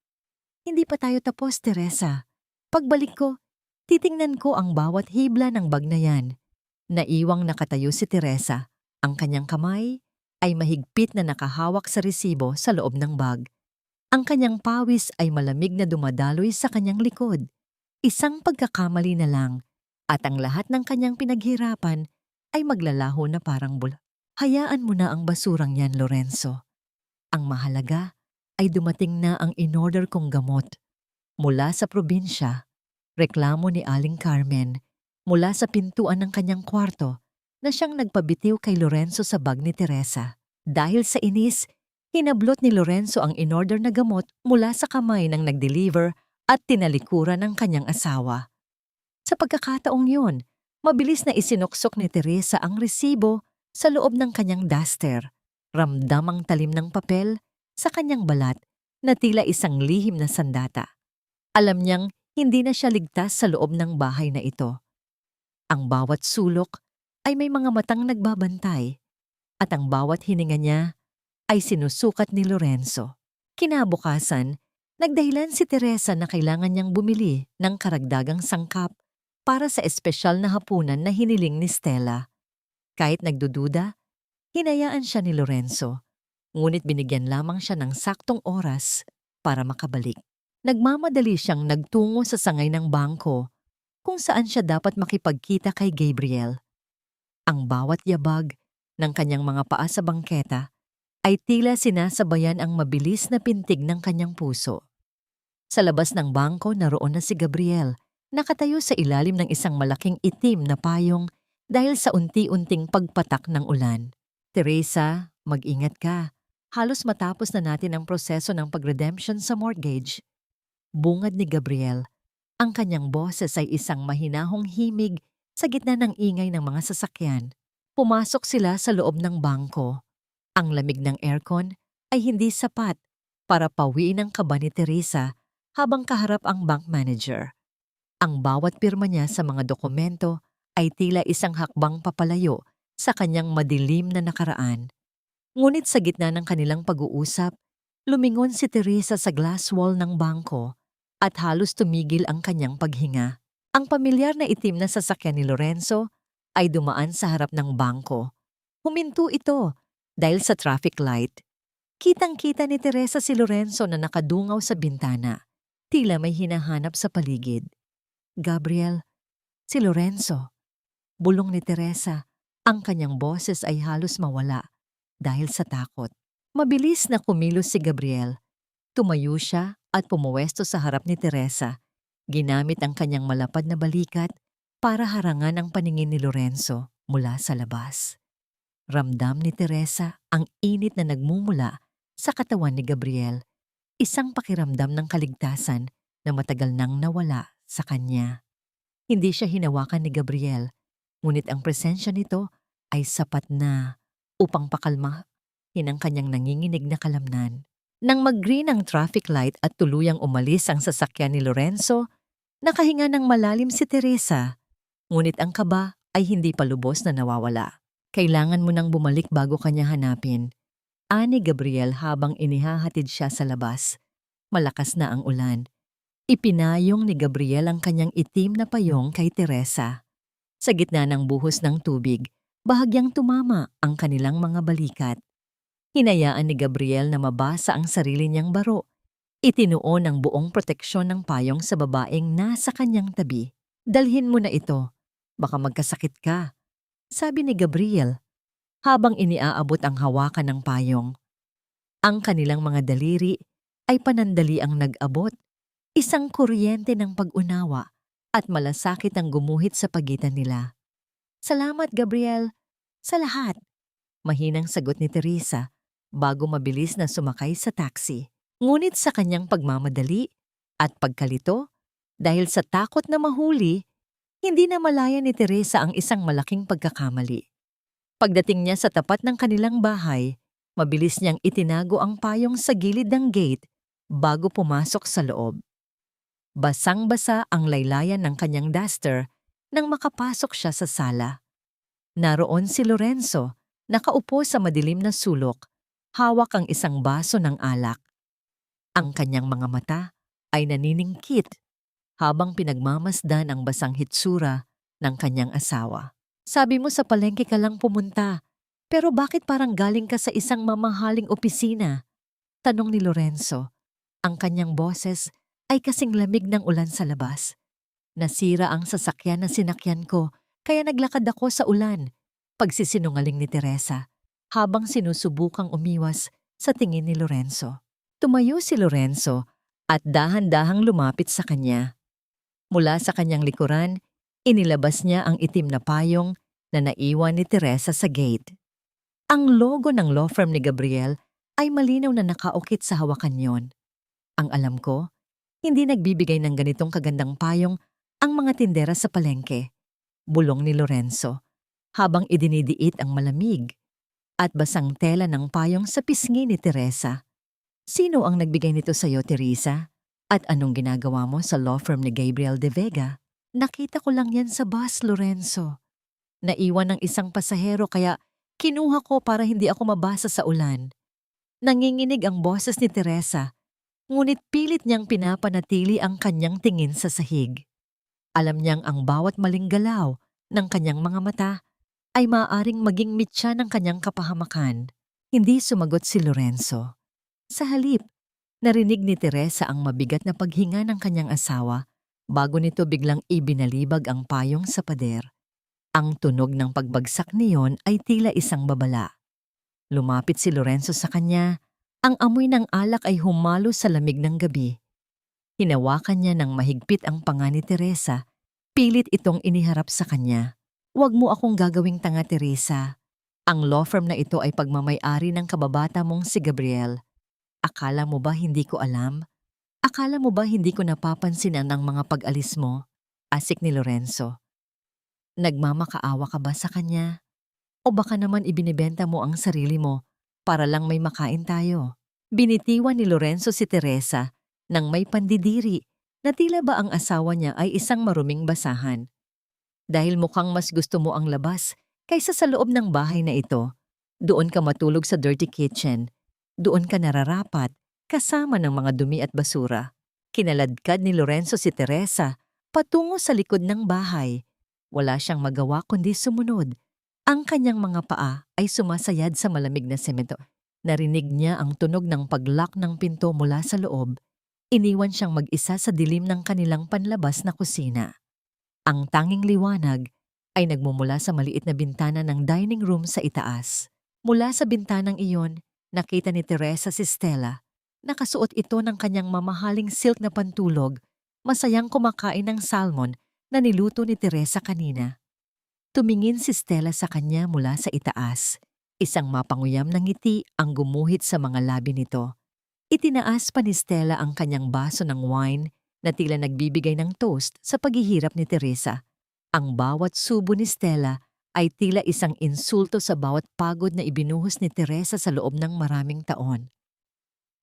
Hindi pa tayo tapos, Teresa. Pagbalik ko, titingnan ko ang bawat hibla ng bag na yan. Naiwang nakatayo si Teresa. Ang kanyang kamay ay mahigpit na nakahawak sa resibo sa loob ng bag. Ang kanyang pawis ay malamig na dumadaloy sa kanyang likod. Isang pagkakamali na lang at ang lahat ng kanyang pinaghirapan ay maglalaho na parang bula. Hayaan mo na ang basurang yan, Lorenzo. Ang mahalaga ay dumating na ang in-order kong gamot. Mula sa probinsya, reklamo ni Aling Carmen mula sa pintuan ng kanyang kwarto na siyang nagpabitiw kay Lorenzo sa bag ni Teresa. Dahil sa inis, hinablot ni Lorenzo ang in-order na gamot mula sa kamay ng nag-deliver at tinalikuran ng kanyang asawa. Sa pagkakataong yun, mabilis na isinuksok ni Teresa ang resibo sa loob ng kanyang duster. Ramdam ang talim ng papel sa kanyang balat na tila isang lihim na sandata. Alam niyang hindi na siya ligtas sa loob ng bahay na ito. Ang bawat sulok ay may mga matang nagbabantay at ang bawat hininga niya ay sinusukat ni Lorenzo. Kinabukasan, nagdahilan si Teresa na kailangan niyang bumili ng karagdagang sangkap para sa espesyal na hapunan na hiniling ni Stella. Kahit nagdududa, hinayaan siya ni Lorenzo, ngunit binigyan lamang siya ng saktong oras para makabalik. Nagmamadali siyang nagtungo sa sangay ng bangko kung saan siya dapat makipagkita kay Gabriel. Ang bawat yabag ng kanyang mga paa sa bangketa ay tila sinasabayan ang mabilis na pintig ng kanyang puso. Sa labas ng bangko naroon na si Gabriel, nakatayo sa ilalim ng isang malaking itim na payong dahil sa unti-unting pagpatak ng ulan. Teresa, mag-ingat ka. Halos matapos na natin ang proseso ng pag-redemption sa mortgage. Bungad ni Gabriel. Ang kanyang boses ay isang mahinahong himig sa gitna ng ingay ng mga sasakyan. Pumasok sila sa loob ng bangko. Ang lamig ng aircon ay hindi sapat para pawiin ang kaba ni Teresa habang kaharap ang bank manager. Ang bawat pirma niya sa mga dokumento ay tila isang hakbang papalayo sa kanyang madilim na nakaraan. Ngunit sa gitna ng kanilang pag-uusap, lumingon si Teresa sa glass wall ng bangko at halos tumigil ang kanyang paghinga. Ang pamilyar na itim na sasakyan ni Lorenzo ay dumaan sa harap ng bangko. Huminto ito dahil sa traffic light. Kitang-kita ni Teresa si Lorenzo na nakadungaw sa bintana. Tila may hinahanap sa paligid. Gabriel, si Lorenzo. Bulong ni Teresa. Ang kanyang boses ay halos mawala dahil sa takot. Mabilis na kumilos si Gabriel. Tumayo siya at pumuwesto sa harap ni Teresa. Ginamit ang kanyang malapad na balikat para harangan ang paningin ni Lorenzo mula sa labas. Ramdam ni Teresa ang init na nagmumula sa katawan ni Gabriel, isang pakiramdam ng kaligtasan na matagal nang nawala sa kanya. Hindi siya hinawakan ni Gabriel, ngunit ang presensya nito ay sapat na upang pakalmahin ang kanyang nanginginig na kalamnan. Nang mag-green ang traffic light at tuluyang umalis ang sasakyan ni Lorenzo, nakahinga ng malalim si Teresa, ngunit ang kaba ay hindi pa lubos na nawawala. Kailangan mo nang bumalik bago kanya hanapin, ani Gabriel habang inihahatid siya sa labas. Malakas na ang ulan. Ipinayong ni Gabriel ang kanyang itim na payong kay Teresa. Sa gitna ng buhos ng tubig, bahagyang tumama ang kanilang mga balikat. Hinayaan ni Gabriel na mabasa ang sarili niyang baro. Itinuon ang buong proteksyon ng payong sa babaeng nasa kanyang tabi. Dalhin mo na ito. Baka magkasakit ka, sabi ni Gabriel habang iniaabot ang hawakan ng payong. Ang kanilang mga daliri ay panandali ang nag-abot. Isang kuryente ng pag-unawa at malasakit ang gumuhit sa pagitan nila. Salamat, Gabriel, sa lahat. Mahinang sagot ni Teresa bago mabilis na sumakay sa taxi. Ngunit sa kanyang pagmamadali at pagkalito, dahil sa takot na mahuli, hindi na malaya ni Teresa ang isang malaking pagkakamali. Pagdating niya sa tapat ng kanilang bahay, mabilis niyang itinago ang payong sa gilid ng gate bago pumasok sa loob. Basang-basa ang laylayan ng kanyang duster nang makapasok siya sa sala. Naroon si Lorenzo, nakaupo sa madilim na sulok, hawak ang isang baso ng alak. Ang kanyang mga mata ay naniningkit habang pinagmamasdan ang basang hitsura ng kanyang asawa. Sabi mo sa palengke ka lang pumunta, pero bakit parang galing ka sa isang mamahaling opisina? Tanong ni Lorenzo. Ang kanyang boses ay kasing lamig ng ulan sa labas. Nasira ang sasakyan na sinakyan ko, kaya naglakad ako sa ulan. Pagsisinungaling ni Teresa, habang sinusubukang umiwas sa tingin ni Lorenzo. Tumayo si Lorenzo at dahan-dahang lumapit sa kanya. Mula sa kanyang likuran, Inilabas niya ang itim na payong na naiwan ni Teresa sa gate. Ang logo ng law firm ni Gabriel ay malinaw na nakaukit sa hawakan yon. Ang alam ko, hindi nagbibigay ng ganitong kagandang payong ang mga tindera sa palengke. Bulong ni Lorenzo, habang idinidiit ang malamig at basang tela ng payong sa pisngi ni Teresa. Sino ang nagbigay nito sa'yo, Teresa? At anong ginagawa mo sa law firm ni Gabriel de Vega? Nakita ko lang yan sa bus, Lorenzo. Naiwan ng isang pasahero kaya kinuha ko para hindi ako mabasa sa ulan. Nanginginig ang boses ni Teresa, ngunit pilit niyang pinapanatili ang kanyang tingin sa sahig. Alam niyang ang bawat maling galaw ng kanyang mga mata ay maaaring maging mitya ng kanyang kapahamakan. Hindi sumagot si Lorenzo. Sa halip, narinig ni Teresa ang mabigat na paghinga ng kanyang asawa bago nito biglang ibinalibag ang payong sa pader. Ang tunog ng pagbagsak niyon ay tila isang babala. Lumapit si Lorenzo sa kanya. Ang amoy ng alak ay humalo sa lamig ng gabi. Hinawakan niya ng mahigpit ang panga ni Teresa. Pilit itong iniharap sa kanya. Huwag mo akong gagawing tanga, Teresa. Ang law firm na ito ay pagmamay-ari ng kababata mong si Gabriel. Akala mo ba hindi ko alam? Akala mo ba hindi ko napapansinan ang mga pag-alis mo? Asik ni Lorenzo. Nagmamakaawa ka ba sa kanya? O baka naman ibinibenta mo ang sarili mo para lang may makain tayo? Binitiwan ni Lorenzo si Teresa nang may pandidiri na tila ba ang asawa niya ay isang maruming basahan. Dahil mukhang mas gusto mo ang labas kaysa sa loob ng bahay na ito, doon ka matulog sa dirty kitchen. Doon ka nararapat kasama ng mga dumi at basura. Kinaladkad ni Lorenzo si Teresa patungo sa likod ng bahay. Wala siyang magawa kundi sumunod. Ang kanyang mga paa ay sumasayad sa malamig na semento. Narinig niya ang tunog ng pag-lock ng pinto mula sa loob. Iniwan siyang mag-isa sa dilim ng kanilang panlabas na kusina. Ang tanging liwanag ay nagmumula sa maliit na bintana ng dining room sa itaas. Mula sa bintanang iyon, nakita ni Teresa si Stella. Nakasuot ito ng kanyang mamahaling silk na pantulog, masayang kumakain ng salmon na niluto ni Teresa kanina. Tumingin si Stella sa kanya mula sa itaas. Isang mapanguyam na ngiti ang gumuhit sa mga labi nito. Itinaas pa ni Stella ang kanyang baso ng wine na tila nagbibigay ng toast sa paghihirap ni Teresa. Ang bawat subo ni Stella ay tila isang insulto sa bawat pagod na ibinuhos ni Teresa sa loob ng maraming taon.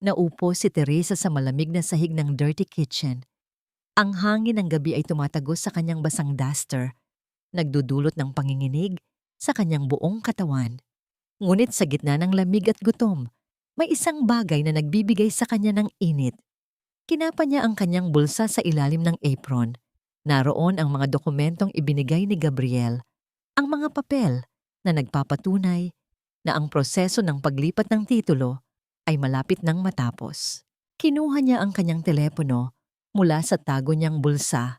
Naupo si Teresa sa malamig na sahig ng dirty kitchen. Ang hangin ng gabi ay tumatagos sa kanyang basang duster, nagdudulot ng panginginig sa kanyang buong katawan. Ngunit sa gitna ng lamig at gutom, may isang bagay na nagbibigay sa kanya ng init. Kinapa niya ang kanyang bulsa sa ilalim ng apron. Naroon ang mga dokumentong ibinigay ni Gabriel, ang mga papel na nagpapatunay na ang proseso ng paglipat ng titulo ay malapit nang matapos. Kinuha niya ang kanyang telepono mula sa tago niyang bulsa.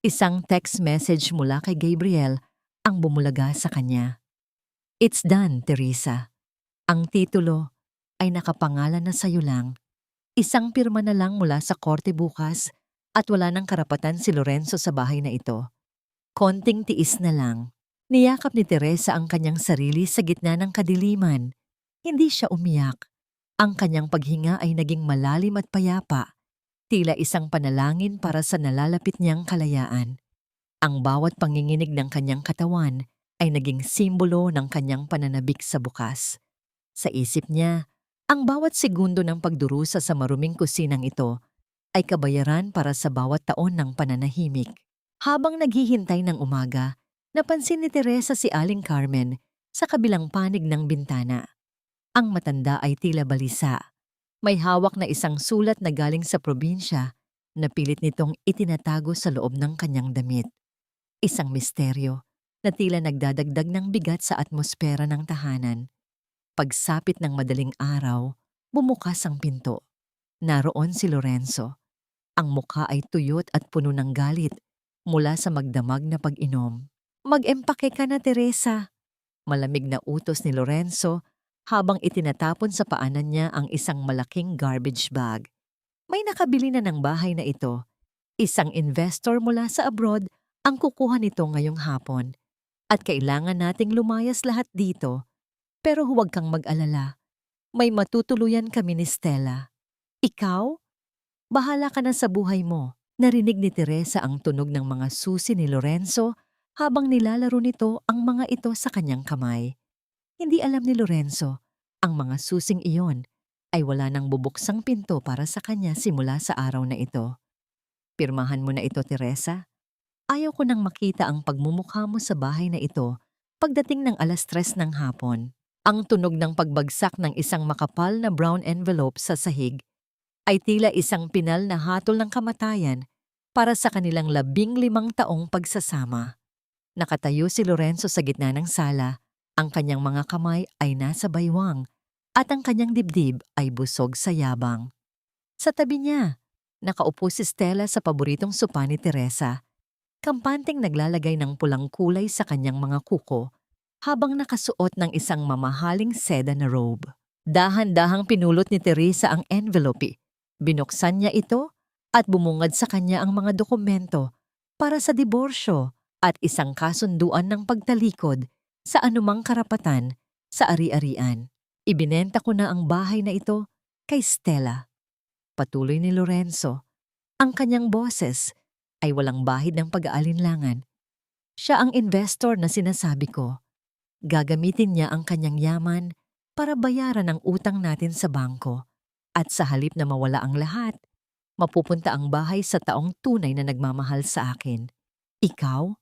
Isang text message mula kay Gabriel ang bumulaga sa kanya. It's done, Teresa. Ang titulo ay nakapangalan na sa'yo lang. Isang pirma na lang mula sa korte bukas at wala nang karapatan si Lorenzo sa bahay na ito. Konting tiis na lang. Niyakap ni Teresa ang kanyang sarili sa gitna ng kadiliman. Hindi siya umiyak. Ang kanyang paghinga ay naging malalim at payapa. Tila isang panalangin para sa nalalapit niyang kalayaan. Ang bawat panginginig ng kanyang katawan ay naging simbolo ng kanyang pananabik sa bukas. Sa isip niya, ang bawat segundo ng pagdurusa sa maruming kusinang ito ay kabayaran para sa bawat taon ng pananahimik. Habang naghihintay ng umaga, napansin ni Teresa si Aling Carmen sa kabilang panig ng bintana. Ang matanda ay tila balisa. May hawak na isang sulat na galing sa probinsya na pilit nitong itinatago sa loob ng kanyang damit. Isang misteryo na tila nagdadagdag ng bigat sa atmosfera ng tahanan. Pagsapit ng madaling araw, bumukas ang pinto. Naroon si Lorenzo. Ang mukha ay tuyot at puno ng galit mula sa magdamag na pag-inom. Mag-empake ka na, Teresa. Malamig na utos ni Lorenzo habang itinatapon sa paanan niya ang isang malaking garbage bag. May nakabili na ng bahay na ito. Isang investor mula sa abroad ang kukuha nito ngayong hapon at kailangan nating lumayas lahat dito. Pero huwag kang mag-alala. May matutuluyan kami ni Stella. Ikaw? Bahala ka na sa buhay mo. Narinig ni Teresa ang tunog ng mga susi ni Lorenzo habang nilalaro nito ang mga ito sa kanyang kamay. Hindi alam ni Lorenzo, ang mga susing iyon ay wala nang bubuksang pinto para sa kanya simula sa araw na ito. Pirmahan mo na ito, Teresa. Ayaw ko nang makita ang pagmumukha mo sa bahay na ito pagdating ng 3:00 ng hapon. Ang tunog ng pagbagsak ng isang makapal na brown envelope sa sahig ay tila isang pinal na hatol ng kamatayan para sa kanilang 15 taong pagsasama. Nakatayo si Lorenzo sa gitna ng sala, ang kanyang mga kamay ay nasa baywang at ang kanyang dibdib ay busog sa yabang. Sa tabi niya, nakaupo si Stella sa paboritong sopa ni Teresa, kampanteng naglalagay ng pulang kulay sa kanyang mga kuko habang nakasuot ng isang mamahaling seda na robe. Dahan-dahang pinulot ni Teresa ang envelope. Binuksan niya ito at bumungad sa kanya ang mga dokumento para sa diborsyo at isang kasunduan ng pagtalikod sa anumang karapatan sa ari-arian. Ibinenta ko na ang bahay na ito kay Stella. Patuloy ni Lorenzo. Ang kanyang boses ay walang bahid ng pag-aalinlangan. Siya ang investor na sinasabi ko. Gagamitin niya ang kanyang yaman para bayaran ang utang natin sa bangko. At sa halip na mawala ang lahat, mapupunta ang bahay sa taong tunay na nagmamahal sa akin. Ikaw?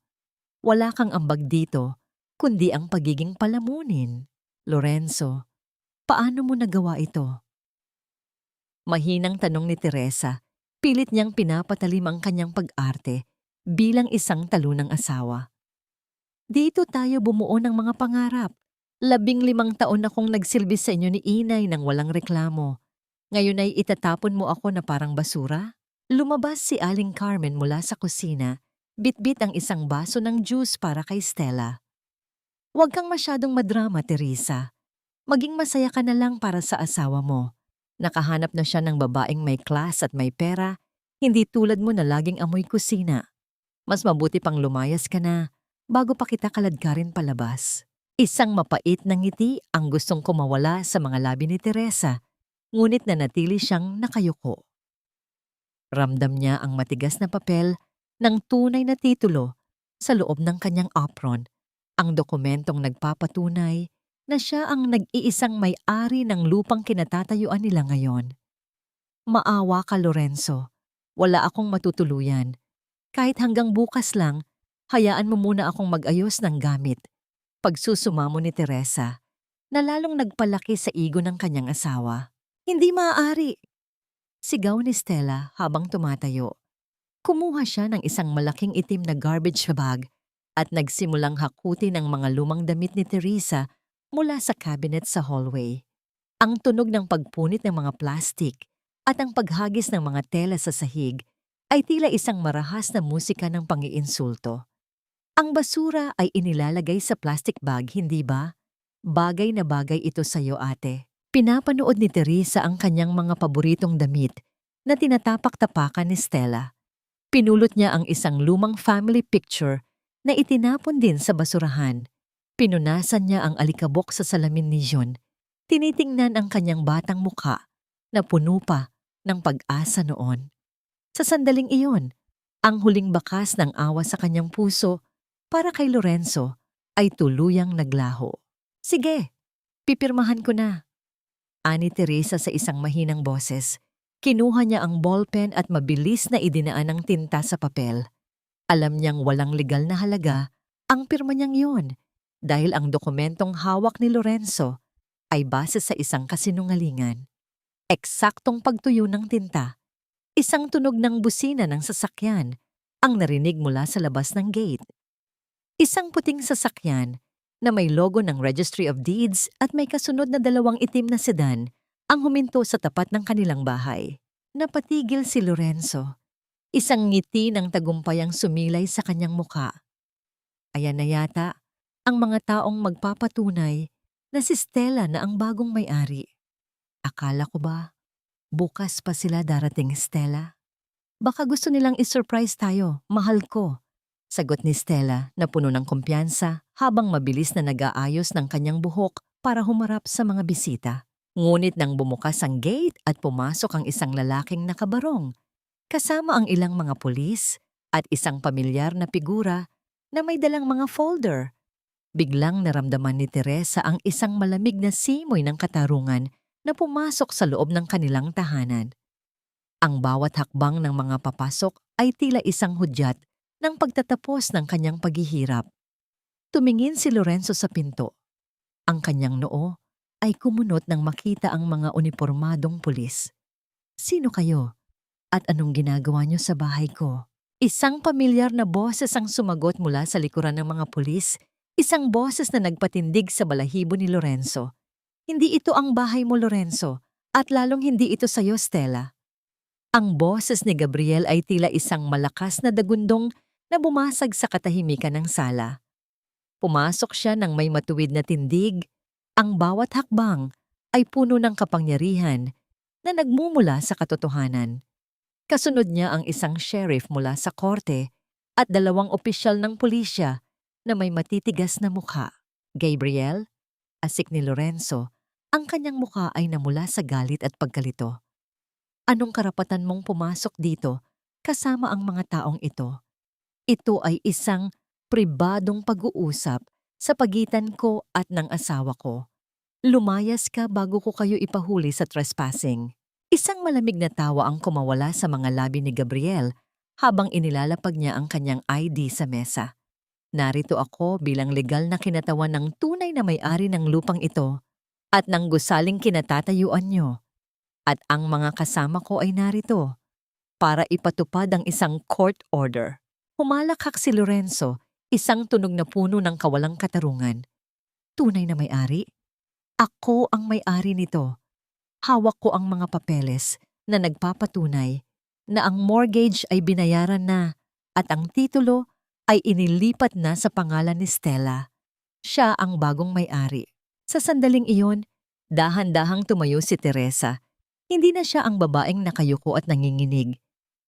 Wala kang ambag dito, kundi ang pagiging palamunin. Lorenzo, paano mo nagawa ito? Mahinang tanong ni Teresa. Pilit niyang pinapatalim ang kanyang pag-arte bilang isang talunang asawa. Dito tayo bumuo ng mga pangarap. 15 taon akong nagsilbi sa inyo ni Inay nang walang reklamo. Ngayon ay itatapon mo ako na parang basura? Lumabas si Aling Carmen mula sa kusina, bitbit ang isang baso ng juice para kay Stella. Huwag kang masyadong madrama, Teresa. Maging masaya ka na lang para sa asawa mo. Nakahanap na siya ng babaeng may class at may pera, hindi tulad mo na laging amoy kusina. Mas mabuti pang lumayas ka na bago pa kita kaladkarin palabas. Isang mapait na ngiti ang gustong kumawala sa mga labi ni Teresa, ngunit nanatili siyang nakayuko. Ramdam niya ang matigas na papel ng tunay na titulo sa loob ng kanyang apron, ang dokumentong nagpapatunay na siya ang nag-iisang may-ari ng lupang kinatatayuan nila ngayon. Maawa ka, Lorenzo. Wala akong matutuluyan. Kahit hanggang bukas lang, hayaan mo muna akong mag-ayos ng gamit. Pagsusumamo ni Teresa, na lalong nagpalaki sa ego ng kanyang asawa. Hindi maaari! Sigaw ni Stella habang tumatayo. Kumuha siya ng isang malaking itim na garbage bag at nagsimulang hakutin ang mga lumang damit ni Teresa mula sa cabinet sa hallway. Ang tunog ng pagpunit ng mga plastik at ang paghagis ng mga tela sa sahig ay tila isang marahas na musika ng pang-iinsulto. Ang basura ay inilalagay sa plastic bag, hindi ba? Bagay na bagay ito sa'yo, ate. Pinapanood ni Teresa ang kanyang mga paboritong damit na tinatapak-tapakan ni Stella. Pinulot niya ang isang lumang family picture na itinapon din sa basurahan. Pinunasan niya ang alikabok sa salamin ni John. Tinitingnan ang kanyang batang mukha na puno pa ng pag-asa noon. Sa sandaling iyon, ang huling bakas ng awa sa kanyang puso para kay Lorenzo ay tuluyang naglaho. Sige, pipirmahan ko na. Ani Teresa sa isang mahinang boses. Kinuha niya ang ballpen at mabilis na idinaan ang tinta sa papel. Alam niyang walang legal na halaga ang pirma niyang yun dahil ang dokumentong hawak ni Lorenzo ay base sa isang kasinungalingan. Eksaktong pagtuyo ng tinta, isang tunog ng busina ng sasakyan ang narinig mula sa labas ng gate. Isang puting sasakyan na may logo ng Registry of Deeds at may kasunod na 2 itim na sedan ang huminto sa tapat ng kanilang bahay. Napatigil si Lorenzo. Isang ngiti ng tagumpay ang sumilay sa kanyang muka. Ayan na yata ang mga taong magpapatunay na si Stella na ang bagong may-ari. Akala ko ba, bukas pa sila darating, Stella? Baka gusto nilang isurprise tayo, mahal ko. Sagot ni Stella na puno ng kumpiyansa habang mabilis na nag-aayos ng kanyang buhok para humarap sa mga bisita. Ngunit nang bumukas ang gate at pumasok ang isang lalaking nakabarong, kasama ang ilang mga pulis at isang pamilyar na figura na may dalang mga folder, biglang naramdaman ni Teresa ang isang malamig na simoy ng katarungan na pumasok sa loob ng kanilang tahanan. Ang bawat hakbang ng mga papasok ay tila isang hudyat ng pagtatapos ng kanyang paghihirap. Tumingin si Lorenzo sa pinto. Ang kanyang noo ay kumunot nang makita ang mga unipormadong pulis. Sino kayo? At anong ginagawa niyo sa bahay ko? Isang pamilyar na boses ang sumagot mula sa likuran ng mga pulis, isang boses na nagpatindig sa balahibo ni Lorenzo. Hindi ito ang bahay mo, Lorenzo, at lalong hindi ito sa'yo, Stella. Ang boses ni Gabriel ay tila isang malakas na dagundong na bumasag sa katahimikan ng sala. Pumasok siya ng may matuwid na tindig. Ang bawat hakbang ay puno ng kapangyarihan na nagmumula sa katotohanan. Kasunod niya ang isang sheriff mula sa korte at 2 opisyal ng pulisya na may matitigas na mukha. Gabriel, asik ni Lorenzo, ang kanyang mukha ay namula sa galit at pagkalito. Anong karapatan mong pumasok dito kasama ang mga taong ito? Ito ay isang pribadong pag-uusap sa pagitan ko at ng asawa ko. Lumayas ka bago ko kayo ipahuli sa trespassing. Isang malamig na tawa ang kumawala sa mga labi ni Gabriel habang inilalapag niya ang kanyang ID sa mesa. Narito ako bilang legal na kinatawan ng tunay na may-ari ng lupang ito at ng gusaling kinatatayuan niyo. At ang mga kasama ko ay narito para ipatupad ang isang court order. Humalakhak si Lorenzo, isang tunog na puno ng kawalang katarungan. Tunay na may-ari? Ako ang may-ari nito. Hawak ko ang mga papeles na nagpapatunay na ang mortgage ay binayaran na at ang titulo ay inilipat na sa pangalan ni Stella. Siya ang bagong may-ari. Sa sandaling iyon, dahan-dahang tumayo si Teresa. Hindi na siya ang babaeng nakayuko at nanginginig.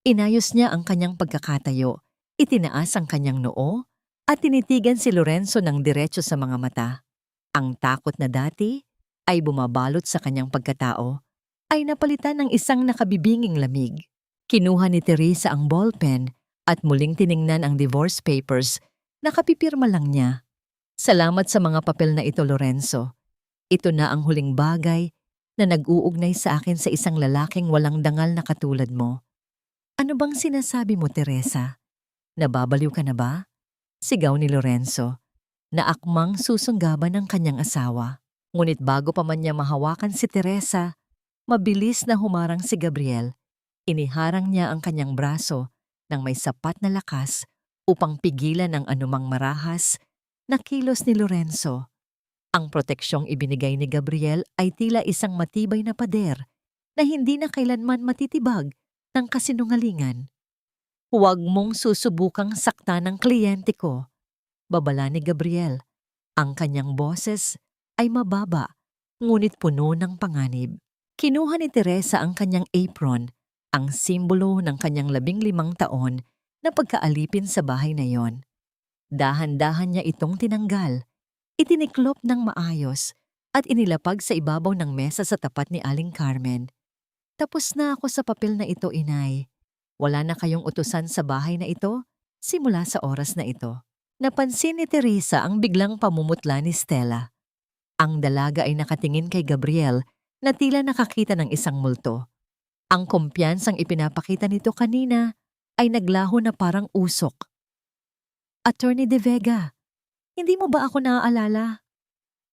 Inayos niya ang kanyang pagkakatayo, itinaas ang kanyang noo, at tinitigan si Lorenzo ng diretso sa mga mata. Ang takot na dati ay bumabalot sa kanyang pagkatao, ay napalitan ng isang nakabibinging lamig. Kinuha ni Teresa ang ballpen at muling tiningnan ang divorce papers na kapipirma lang niya. Salamat sa mga papel na ito, Lorenzo. Ito na ang huling bagay na nag-uugnay sa akin sa isang lalaking walang dangal na katulad mo. Ano bang sinasabi mo, Teresa? Nababaliw ka na ba? Sigaw ni Lorenzo, na akmang susunggaban ng kanyang asawa. Ngunit bago pa man niya mahawakan si Teresa, mabilis na humarang si Gabriel. Iniharang niya ang kanyang braso ng may sapat na lakas upang pigilan ang anumang marahas na kilos ni Lorenzo. Ang proteksyong ibinigay ni Gabriel ay tila isang matibay na pader na hindi na kailanman matitibag ng kasinungalingan. Huwag mong susubukang saktan ng kliyente ko, babala ni Gabriel. Ang kanyang boses ay mababa, ngunit puno ng panganib. Kinuha ni Teresa ang kanyang apron, ang simbolo ng kanyang 15 taon na pagkaalipin sa bahay na yon. Dahan-dahan niya itong tinanggal, itiniklop ng maayos at inilapag sa ibabaw ng mesa sa tapat ni Aling Carmen. Tapos na ako sa papel na ito, inay. Wala na kayong utusan sa bahay na ito simula sa oras na ito. Napansin ni Teresa ang biglang pamumutla ni Stella. Ang dalaga ay nakatingin kay Gabriel na tila nakakita ng isang multo. Ang kumpiyansang ipinapakita nito kanina ay naglaho na parang usok. Attorney De Vega, hindi mo ba ako naaalala?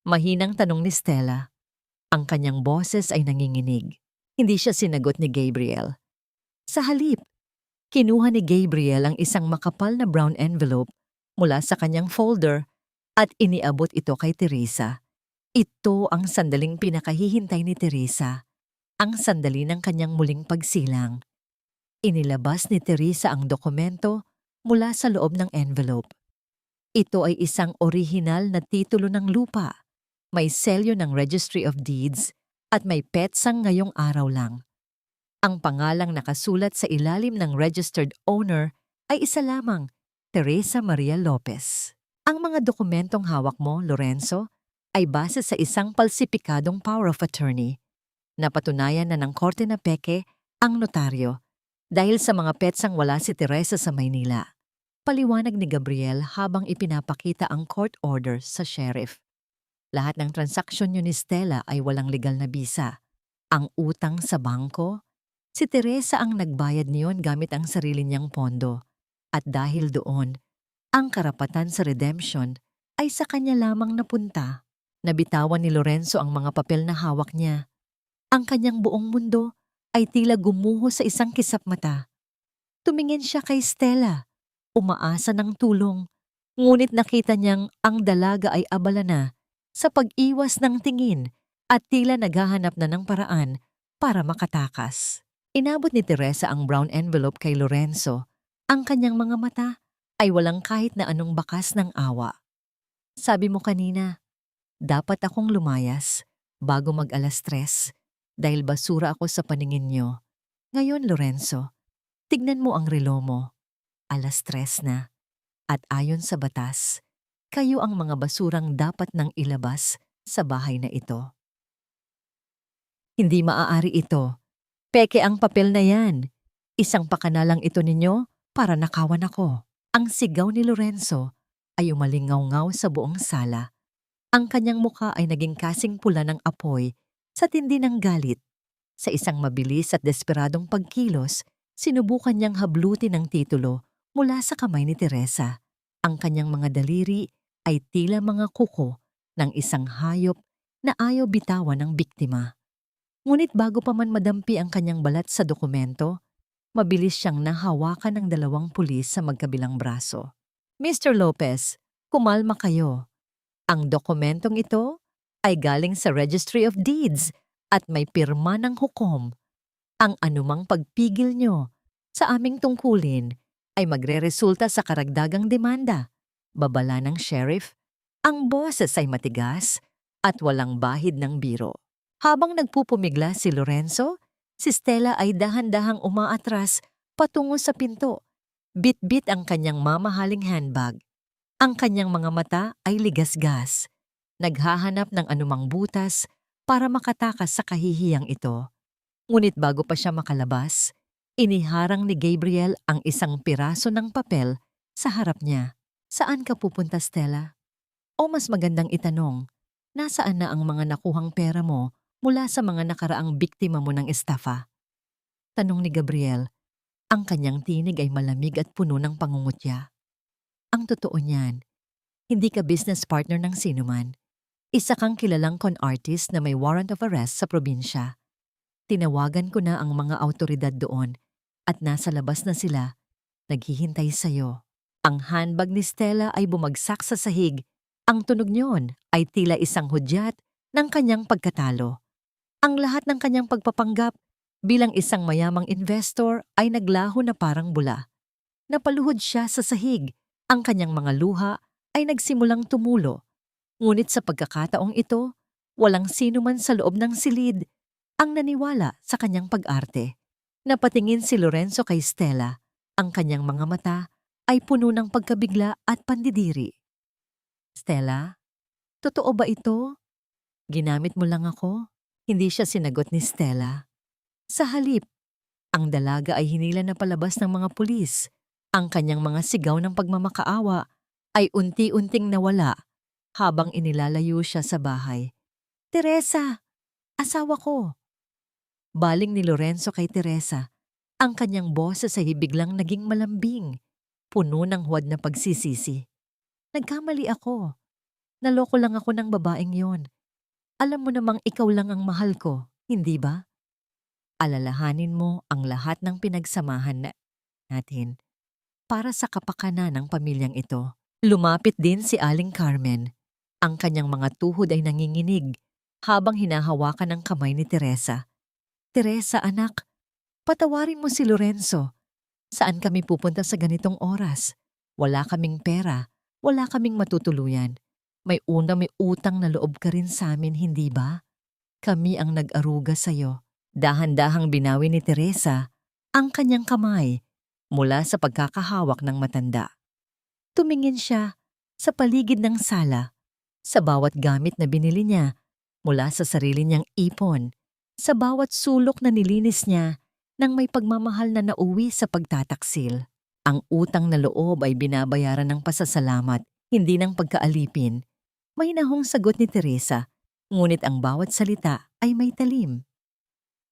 Mahinang tanong ni Stella. Ang kanyang boses ay nanginginig. Hindi siya sinagot ni Gabriel. Sa halip, kinuha ni Gabriel ang isang makapal na brown envelope mula sa kanyang folder at iniabot ito kay Teresa. Ito ang sandaling pinakahihintay ni Teresa, ang sandali ng kanyang muling pagsilang. Inilabas ni Teresa ang dokumento mula sa loob ng envelope. Ito ay isang orihinal na titulo ng lupa. May selyo ng Registry of Deeds at may petsang ngayong araw lang. Ang pangalang nakasulat sa ilalim ng registered owner ay isa lamang, Teresa Maria Lopez. Ang mga dokumentong hawak mo, Lorenzo, ay base sa isang palsipikadong power of attorney. Napatunayan na ng korte na peke ang notaryo dahil sa mga petsang wala si Teresa sa Maynila. Paliwanag ni Gabriel habang ipinapakita ang court order sa sheriff. Lahat ng transaksyon niyo ni Stella ay walang legal na bisa. Ang utang sa bangko, si Teresa ang nagbayad niyon gamit ang sarili niyang pondo. At dahil doon, ang karapatan sa redemption ay sa kanya lamang napunta. Nabitawan ni Lorenzo ang mga papel na hawak niya. Ang kanyang buong mundo ay tila gumuho sa isang kisap mata. Tumingin siya kay Stella, umaasa ng tulong, ngunit nakita niyang ang dalaga ay abala na sa pag-iwas ng tingin at tila naghahanap na ng paraan para makatakas. Inabot ni Teresa ang brown envelope kay Lorenzo. Ang kanyang mga mata ay walang kahit na anong bakas ng awa. Sabi mo kanina, dapat akong lumayas bago mag-alas 3 dahil basura ako sa paningin niyo. Ngayon, Lorenzo, tignan mo ang relo mo. Alas 3 na. At ayon sa batas, kayo ang mga basurang dapat nang ilabas sa bahay na ito. Hindi maaari ito. Peke ang papel na yan. Isang pakanalang ito ninyo para nakawan ako. Ang sigaw ni Lorenzo ay umalingaw-ngaw sa buong sala. Ang kanyang mukha ay naging kasing pula ng apoy sa tindi ng galit. Sa isang mabilis at desperadong pagkilos, sinubukan niyang hablutin ang titulo mula sa kamay ni Teresa. Ang kanyang mga daliri ay tila mga kuko ng isang hayop na ayaw bitawan ng biktima. Ngunit bago pa man madampi ang kanyang balat sa dokumento, mabilis siyang nahawakan ng 2 pulis sa magkabilang braso. Mr. Lopez, kumalma kayo. Ang dokumentong ito ay galing sa Registry of Deeds at may pirma ng hukom. Ang anumang pagpigil nyo sa aming tungkulin ay magreresulta sa karagdagang demanda. Babala ng sheriff, ang boses ay matigas at walang bahid ng biro. Habang nagpupumigla si Lorenzo, si Stella ay dahan-dahang umaatras patungo sa pinto. Bit-bit ang kanyang mamahaling handbag. Ang kanyang mga mata ay ligasgas. Naghahanap ng anumang butas para makatakas sa kahihiyang ito. Ngunit bago pa siya makalabas, iniharang ni Gabriel ang isang piraso ng papel sa harap niya. Saan ka pupunta, Stella? O mas magandang itanong, nasaan na ang mga nakuhang pera mo mula sa mga nakaraang biktima mo ng estafa? Tanong ni Gabriel. Ang kanyang tinig ay malamig at puno ng pangungutya. Ang totoo niyan, hindi ka business partner ng sinuman. Isa kang kilalang con artist na may warrant of arrest sa probinsya. Tinawagan ko na ang mga awtoridad doon at nasa labas na sila, naghihintay sa'yo. Ang handbag ni Stella ay bumagsak sa sahig. Ang tunog niyon ay tila isang hudyat ng kanyang pagkatalo. Ang lahat ng kanyang pagpapanggap bilang isang mayamang investor ay naglaho na parang bula. Napaluhod siya sa sahig. Ang kanyang mga luha ay nagsimulang tumulo. Ngunit sa pagkakataong ito, walang sino man sa loob ng silid ang naniwala sa kanyang pag-arte. Napatingin si Lorenzo kay Stella. Ang kanyang mga mata ay puno ng pagkabigla at pandidiri. Stella, totoo ba ito? Ginamit mo lang ako? Hindi siya sinagot ni Stella. Sa halip, ang dalaga ay hinila na palabas ng mga pulis. Ang kanyang mga sigaw ng pagmamakaawa ay unti-unting nawala habang inilalayo siya sa bahay. Teresa, asawa ko. Baling ni Lorenzo kay Teresa. Ang kanyang boses ay biglang naging malambing, puno ng huwad na pagsisisi. Nagkamali ako. Naloko lang ako ng babaeng yon. Alam mo namang ikaw lang ang mahal ko, hindi ba? Alalahanin mo ang lahat ng pinagsamahan natin para sa kapakanan ng pamilyang ito. Lumapit din si Aling Carmen. Ang kanyang mga tuhod ay nanginginig habang hinahawakan ang kamay ni Teresa. Teresa, anak, patawarin mo si Lorenzo. Saan kami pupunta sa ganitong oras? Wala kaming pera, wala kaming matutuluyan. May utang na loob ka rin sa amin, hindi ba? Kami ang nag-aruga sa'yo. Dahan-dahang binawi ni Teresa ang kanyang kamay mula sa pagkakahawak ng matanda. Tumingin siya sa paligid ng sala, sa bawat gamit na binili niya mula sa sarili niyang ipon, sa bawat sulok na nilinis niya nang may pagmamahal na nauwi sa pagtataksil. Ang utang na loob ay binabayaran ng pasasalamat, hindi ng pagkaalipin. May nahong sagot ni Teresa, ngunit ang bawat salita ay may talim.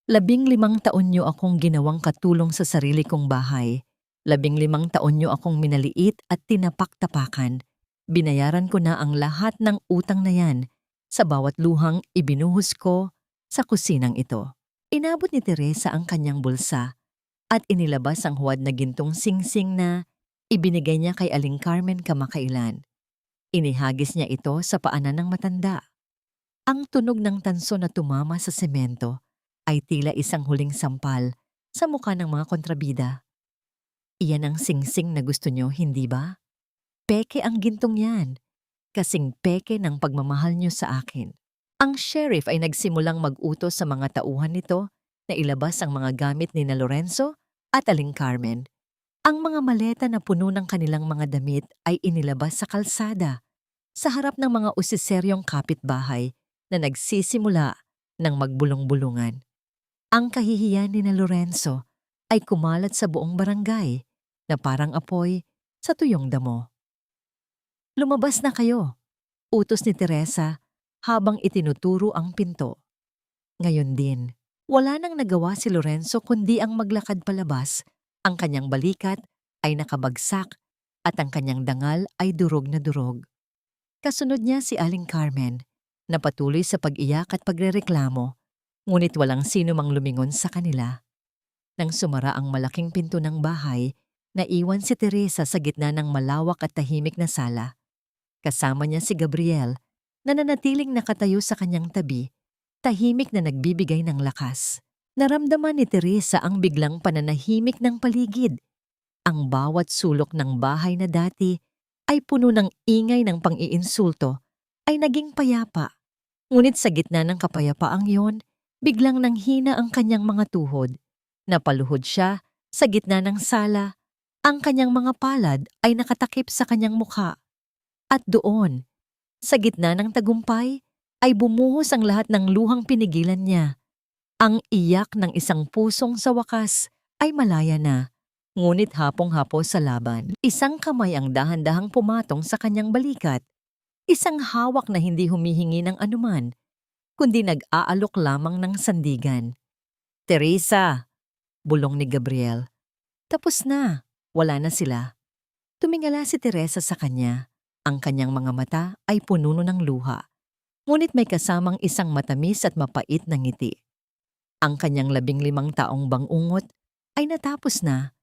15 taon niyo akong ginawang katulong sa sarili kong bahay. 15 taon niyo akong minaliit at tinapak-tapakan. Binayaran ko na ang lahat ng utang na yan sa bawat luhang ibinuhos ko sa kusinang ito. Inabot ni Teresa ang kanyang bulsa at inilabas ang huwad na gintong singsing na ibinigay niya kay Aling Carmen kamakailan. Inihagis niya ito sa paanan ng matanda. Ang tunog ng tanso na tumama sa semento ay tila isang huling sampal sa mukha ng mga kontrabida. Iyan ang singsing na gusto niyo, hindi ba? Peke ang gintong yan. Kasing peke ng pagmamahal niyo sa akin. Ang sheriff ay nagsimulang mag-utos sa mga tauhan nito na ilabas ang mga gamit ni na Lorenzo at Aling Carmen. Ang mga maleta na puno ng kanilang mga damit ay inilabas sa kalsada, sa harap ng mga usiseryong kapitbahay na nagsisimula ng magbulong-bulungan. Ang kahihiyan ni na Lorenzo ay kumalat sa buong barangay na parang apoy sa tuyong damo. Lumabas na kayo, utos ni Teresa habang itinuturo ang pinto. Ngayon din, wala nang nagawa si Lorenzo kundi ang maglakad palabas. Ang kanyang balikat ay nakabagsak at ang kanyang dangal ay durog na durog. Kasunod niya si Aling Carmen na patuloy sa pag-iyak at pagrereklamo, ngunit walang sino mang lumingon sa kanila. Nang sumara ang malaking pinto ng bahay, naiwan si Teresa sa gitna ng malawak at tahimik na sala. Kasama niya si Gabriel na nanatiling nakatayo sa kanyang tabi, tahimik na nagbibigay ng lakas. Naramdaman ni Teresa ang biglang pananahimik ng paligid. Ang bawat sulok ng bahay na dati ay puno ng ingay ng pang-iinsulto ay naging payapa. Ngunit sa gitna ng kapayapaang yon, biglang nanghina ang kanyang mga tuhod. Napaluhod siya sa gitna ng sala. Ang kanyang mga palad ay nakatakip sa kanyang mukha. At doon, sa gitna ng tagumpay, ay bumuhos ang lahat ng luhang pinigilan niya. Ang iyak ng isang pusong sa wakas ay malaya na, ngunit hapong-hapo sa laban. Isang kamay ang dahan-dahang pumatong sa kanyang balikat. Isang hawak na hindi humihingi ng anuman, kundi nag-aalok lamang ng sandigan. Teresa! Bulong ni Gabriel. Tapos na, wala na sila. Tumingala si Teresa sa kanya. Ang kanyang mga mata ay puno ng luha, ngunit may kasamang isang matamis at mapait na ngiti. Ang kanyang 15 taong bangungot ay natapos na,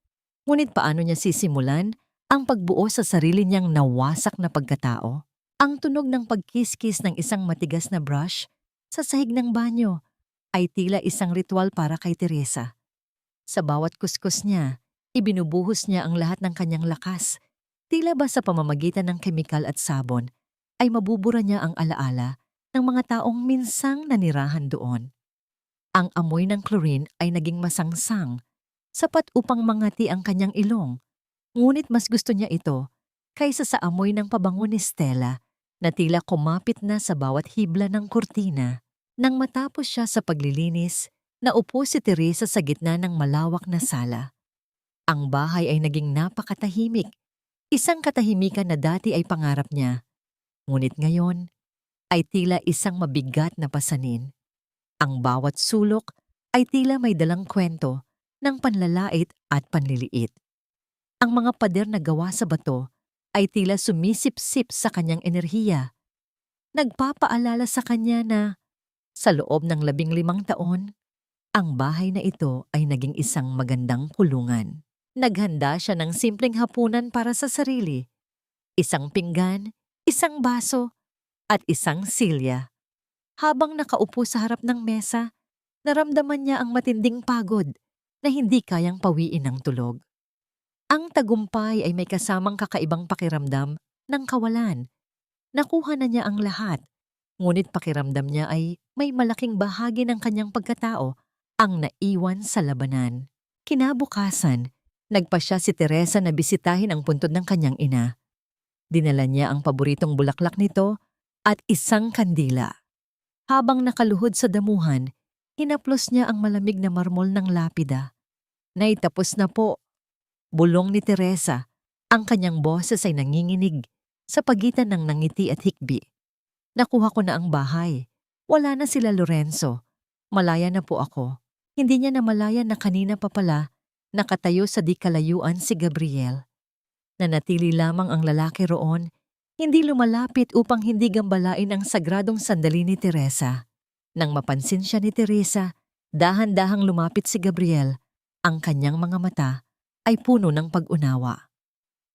ngunit paano niya sisimulan ang pagbuo sa sarili niyang nawasak na pagkatao? Ang tunog ng pagkiskis ng isang matigas na brush sa sahig ng banyo ay tila isang ritual para kay Teresa. Sa bawat kuskus niya, ibinubuhos niya ang lahat ng kanyang lakas. Tila ba sa pamamagitan ng kemikal at sabon ay mabubura niya ang alaala ng mga taong minsang nanirahan doon. Ang amoy ng chlorine ay naging masangsang, sapat upang mangati ang kanyang ilong. Ngunit mas gusto niya ito kaysa sa amoy ng pabango ni Stella na tila kumapit na sa bawat hibla ng kurtina. Nang matapos siya sa paglilinis, naupo si Teresa sa gitna ng malawak na sala. Ang bahay ay naging napakatahimik, isang katahimikan na dati ay pangarap niya. Ngunit ngayon ay tila isang mabigat na pasanin. Ang bawat sulok ay tila may dalang kwento ng panlalait at panliliit. Ang mga pader na gawa sa bato ay tila sumisip-sip sa kanyang enerhiya. Nagpapaalala sa kanya na sa loob ng 15 taon, ang bahay na ito ay naging isang magandang kulungan. Naghanda siya ng simpleng hapunan para sa sarili. Isang pinggan, isang baso, at isang silya. Habang nakaupo sa harap ng mesa, naramdaman niya ang matinding pagod na hindi kayang pawiin ng tulog. Ang tagumpay ay may kasamang kakaibang pakiramdam ng kawalan. Nakuha na niya ang lahat, ngunit pakiramdam niya ay may malaking bahagi ng kanyang pagkatao ang naiwan sa labanan. Kinabukasan, nagpa siya si Teresa na bisitahin ang puntod ng kanyang ina. Dinala niya ang paboritong bulaklak nito at isang kandila. Habang nakaluhod sa damuhan, hinaplos niya ang malamig na marmol ng lapida. Nay, tapos na po. Bulong ni Teresa. Ang kanyang boses ay nanginginig sa pagitan ng nangiti at hikbi. Nakuha ko na ang bahay. Wala na sila Lorenzo. Malaya na po ako. Hindi niya namalayan na kanina pa pala nakatayo sa di kalayuan si Gabriel. Nanatili lamang ang lalaki roon, hindi lumalapit upang hindi gambalain ang sagradong sandali ni Teresa. Nang mapansin siya ni Teresa, dahan-dahang lumapit si Gabriel. Ang kanyang mga mata ay puno ng pag-unawa.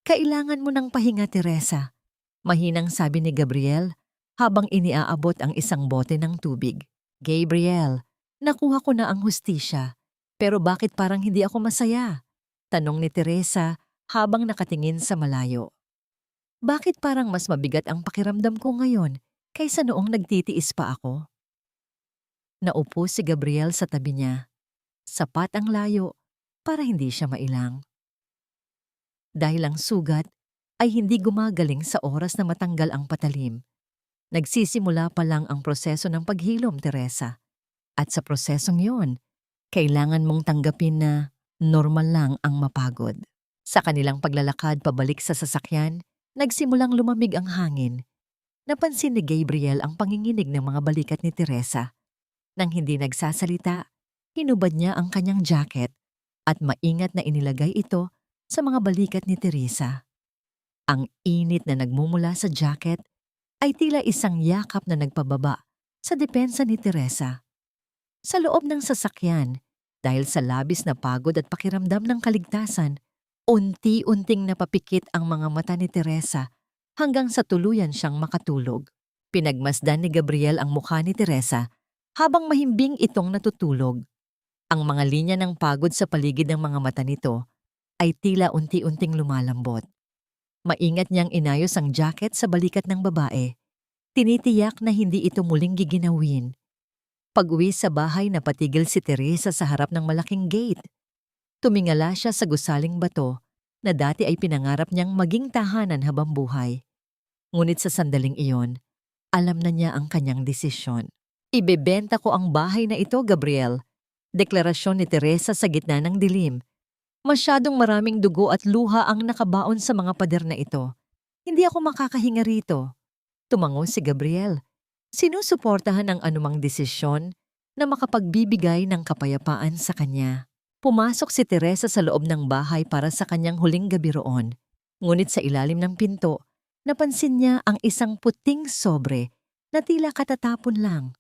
Kailangan mo ng pahinga, Teresa. Mahinang sabi ni Gabriel habang iniaabot ang isang bote ng tubig. Gabriel, nakuha ko na ang hustisya. Pero bakit parang hindi ako masaya? Tanong ni Teresa habang nakatingin sa malayo. Bakit parang mas mabigat ang pakiramdam ko ngayon kaysa noong nagtitiis pa ako? Naupo si Gabriel sa tabi niya. Sapat ang layo para hindi siya mailang. Dahil ang sugat ay hindi gumagaling sa oras na matanggal ang patalim. Nagsisimula pa lang ang proseso ng paghilom, Teresa. At sa prosesong yon, kailangan mong tanggapin na normal lang ang mapagod. Sa kanilang paglalakad pabalik sa sasakyan, nagsimulang lumamig ang hangin. Napansin ni Gabriel ang panginginig ng mga balikat ni Teresa. Nang hindi nagsasalita, hinubad niya ang kanyang jacket at maingat na inilagay ito sa mga balikat ni Teresa. Ang init na nagmumula sa jacket ay tila isang yakap na nagpababa sa depensa ni Teresa. Sa loob ng sasakyan, dahil sa labis na pagod at pakiramdam ng kaligtasan, unti-unting napapikit ang mga mata ni Teresa hanggang sa tuluyan siyang makatulog. Pinagmasdan ni Gabriel ang mukha ni Teresa habang mahimbing itong natutulog. Ang mga linya ng pagod sa paligid ng mga mata nito ay tila unti-unting lumalambot. Maingat niyang inayos ang jacket sa balikat ng babae. Tinitiyak na hindi ito muling giginawin. Pag-uwi sa bahay, napatigil si Teresa sa harap ng malaking gate. Tumingala siya sa gusaling bato na dati ay pinangarap niyang maging tahanan habang buhay. Ngunit sa sandaling iyon, alam na niya ang kanyang desisyon. Ibebenta ko ang bahay na ito, Gabriel. Deklarasyon ni Teresa sa gitna ng dilim. Masyadong maraming dugo at luha ang nakabaon sa mga pader na ito. Hindi ako makakahinga rito. Tumango si Gabriel. Sinusuportahan ang anumang desisyon na makapagbibigay ng kapayapaan sa kanya. Pumasok si Teresa sa loob ng bahay para sa kanyang huling gabi roon. Ngunit sa ilalim ng pinto, napansin niya ang isang puting sobre na tila katatapon lang.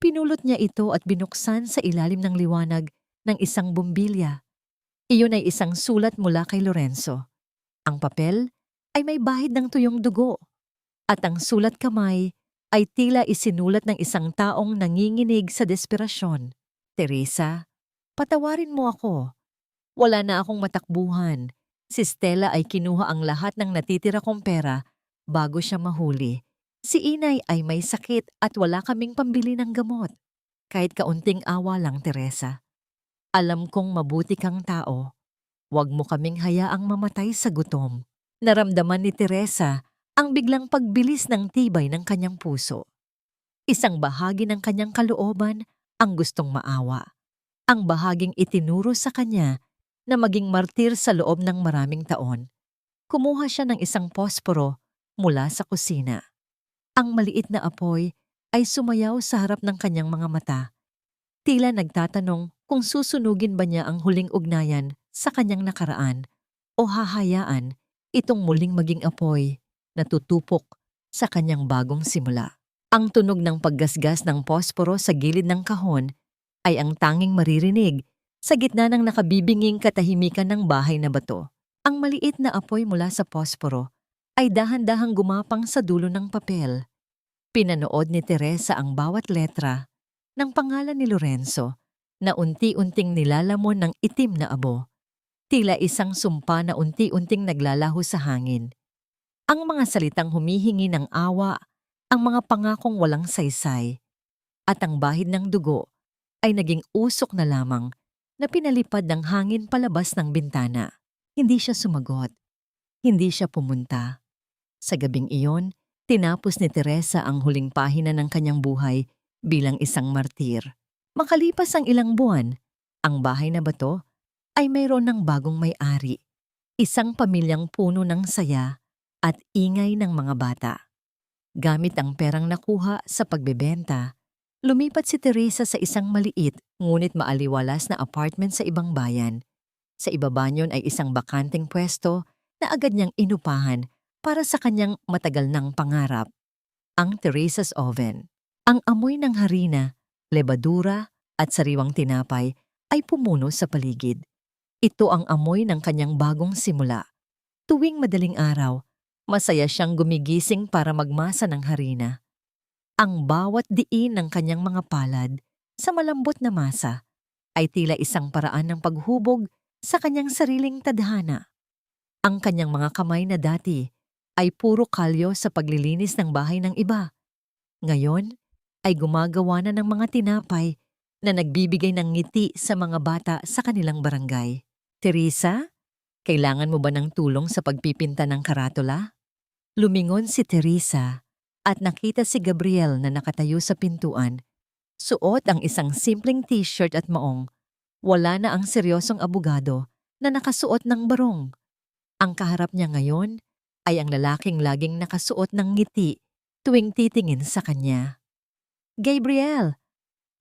Pinulot niya ito at binuksan sa ilalim ng liwanag ng isang bumbilya. Iyon ay isang sulat mula kay Lorenzo. Ang papel ay may bahid ng tuyong dugo. At ang sulat kamay ay tila isinulat ng isang taong nanginginig sa desperasyon. Teresa, patawarin mo ako. Wala na akong matakbuhan. Si Stella ay kinuha ang lahat ng natitira kong pera bago siya mahuli. Si Inay ay may sakit at wala kaming pambili ng gamot. Kahit kaunting awa lang, Teresa. Alam kong mabuti kang tao. Huwag mo kaming hayaang mamatay sa gutom. Naramdaman ni Teresa ang biglang pagbilis ng tibay ng kanyang puso. Isang bahagi ng kanyang kalooban ang gustong maawa. Ang bahaging itinuro sa kanya na maging martir sa loob ng maraming taon. Kumuha siya ng isang posporo mula sa kusina. Ang maliit na apoy ay sumayaw sa harap ng kanyang mga mata. Tila nagtatanong kung susunugin ba niya ang huling ugnayan sa kanyang nakaraan o hahayaan itong muling maging apoy na tutupok sa kanyang bagong simula. Ang tunog ng paggasgas ng posporo sa gilid ng kahon ay ang tanging maririnig sa gitna ng nakabibinging katahimikan ng bahay na bato. Ang maliit na apoy mula sa posporo ay dahan-dahang gumapang sa dulo ng papel. Pinanood ni Teresa ang bawat letra ng pangalan ni Lorenzo na unti-unting nilalamon ng itim na abo. Tila isang sumpa na unti-unting naglalaho sa hangin. Ang mga salitang humihingi ng awa, ang mga pangakong walang saysay, at ang bahid ng dugo ay naging usok na lamang na pinalipad ng hangin palabas ng bintana. Hindi siya sumagot. Hindi siya pumunta. Sa gabing iyon, tinapos ni Teresa ang huling pahina ng kanyang buhay bilang isang martir. Makalipas ang ilang buwan, ang bahay na bato ay mayroon ng bagong may-ari, isang pamilyang puno ng saya at ingay ng mga bata. Gamit ang perang nakuha sa pagbebenta, lumipat si Teresa sa isang maliit ngunit maaliwalas na apartment sa ibang bayan. Sa ibaba niyon ay isang bakanteng pwesto na agad niyang inupahan para sa kanyang matagal ng pangarap, ang Teresa's Oven. Ang amoy ng harina, lebadura at sariwang tinapay ay pumuno sa paligid. Ito ang amoy ng kanyang bagong simula. Tuwing madaling araw, masaya siyang gumigising para magmasa ng harina. Ang bawat diin ng kanyang mga palad sa malambot na masa ay tila isang paraan ng paghubog sa kanyang sariling tadhana. Ang kanyang mga kamay na dati ay puro kalyo sa paglilinis ng bahay ng iba. Ngayon ay gumagawa na ng mga tinapay na nagbibigay ng ngiti sa mga bata sa kanilang barangay. Teresa, kailangan mo ba ng tulong sa pagpipinta ng karatula? Lumingon si Teresa at nakita si Gabriel na nakatayo sa pintuan. Suot ang isang simpleng t-shirt at maong. Wala na ang seryosong abogado na nakasuot ng barong. Ang kaharap niya ngayon ay ang lalaking laging nakasuot ng ngiti tuwing titingin sa kanya. Gabriel,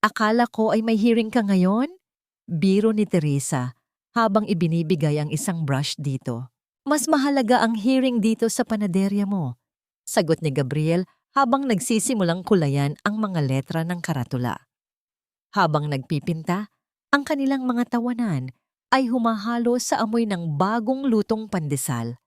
akala ko ay may hearing ka ngayon? Biro ni Teresa habang ibinibigay ang isang brush dito. Mas mahalaga ang hearing dito sa panaderya mo, sagot ni Gabriel habang nagsisimulang kulayan ang mga letra ng karatula. Habang nagpipinta, ang kanilang mga tawanan ay humahalo sa amoy ng bagong lutong pandesal.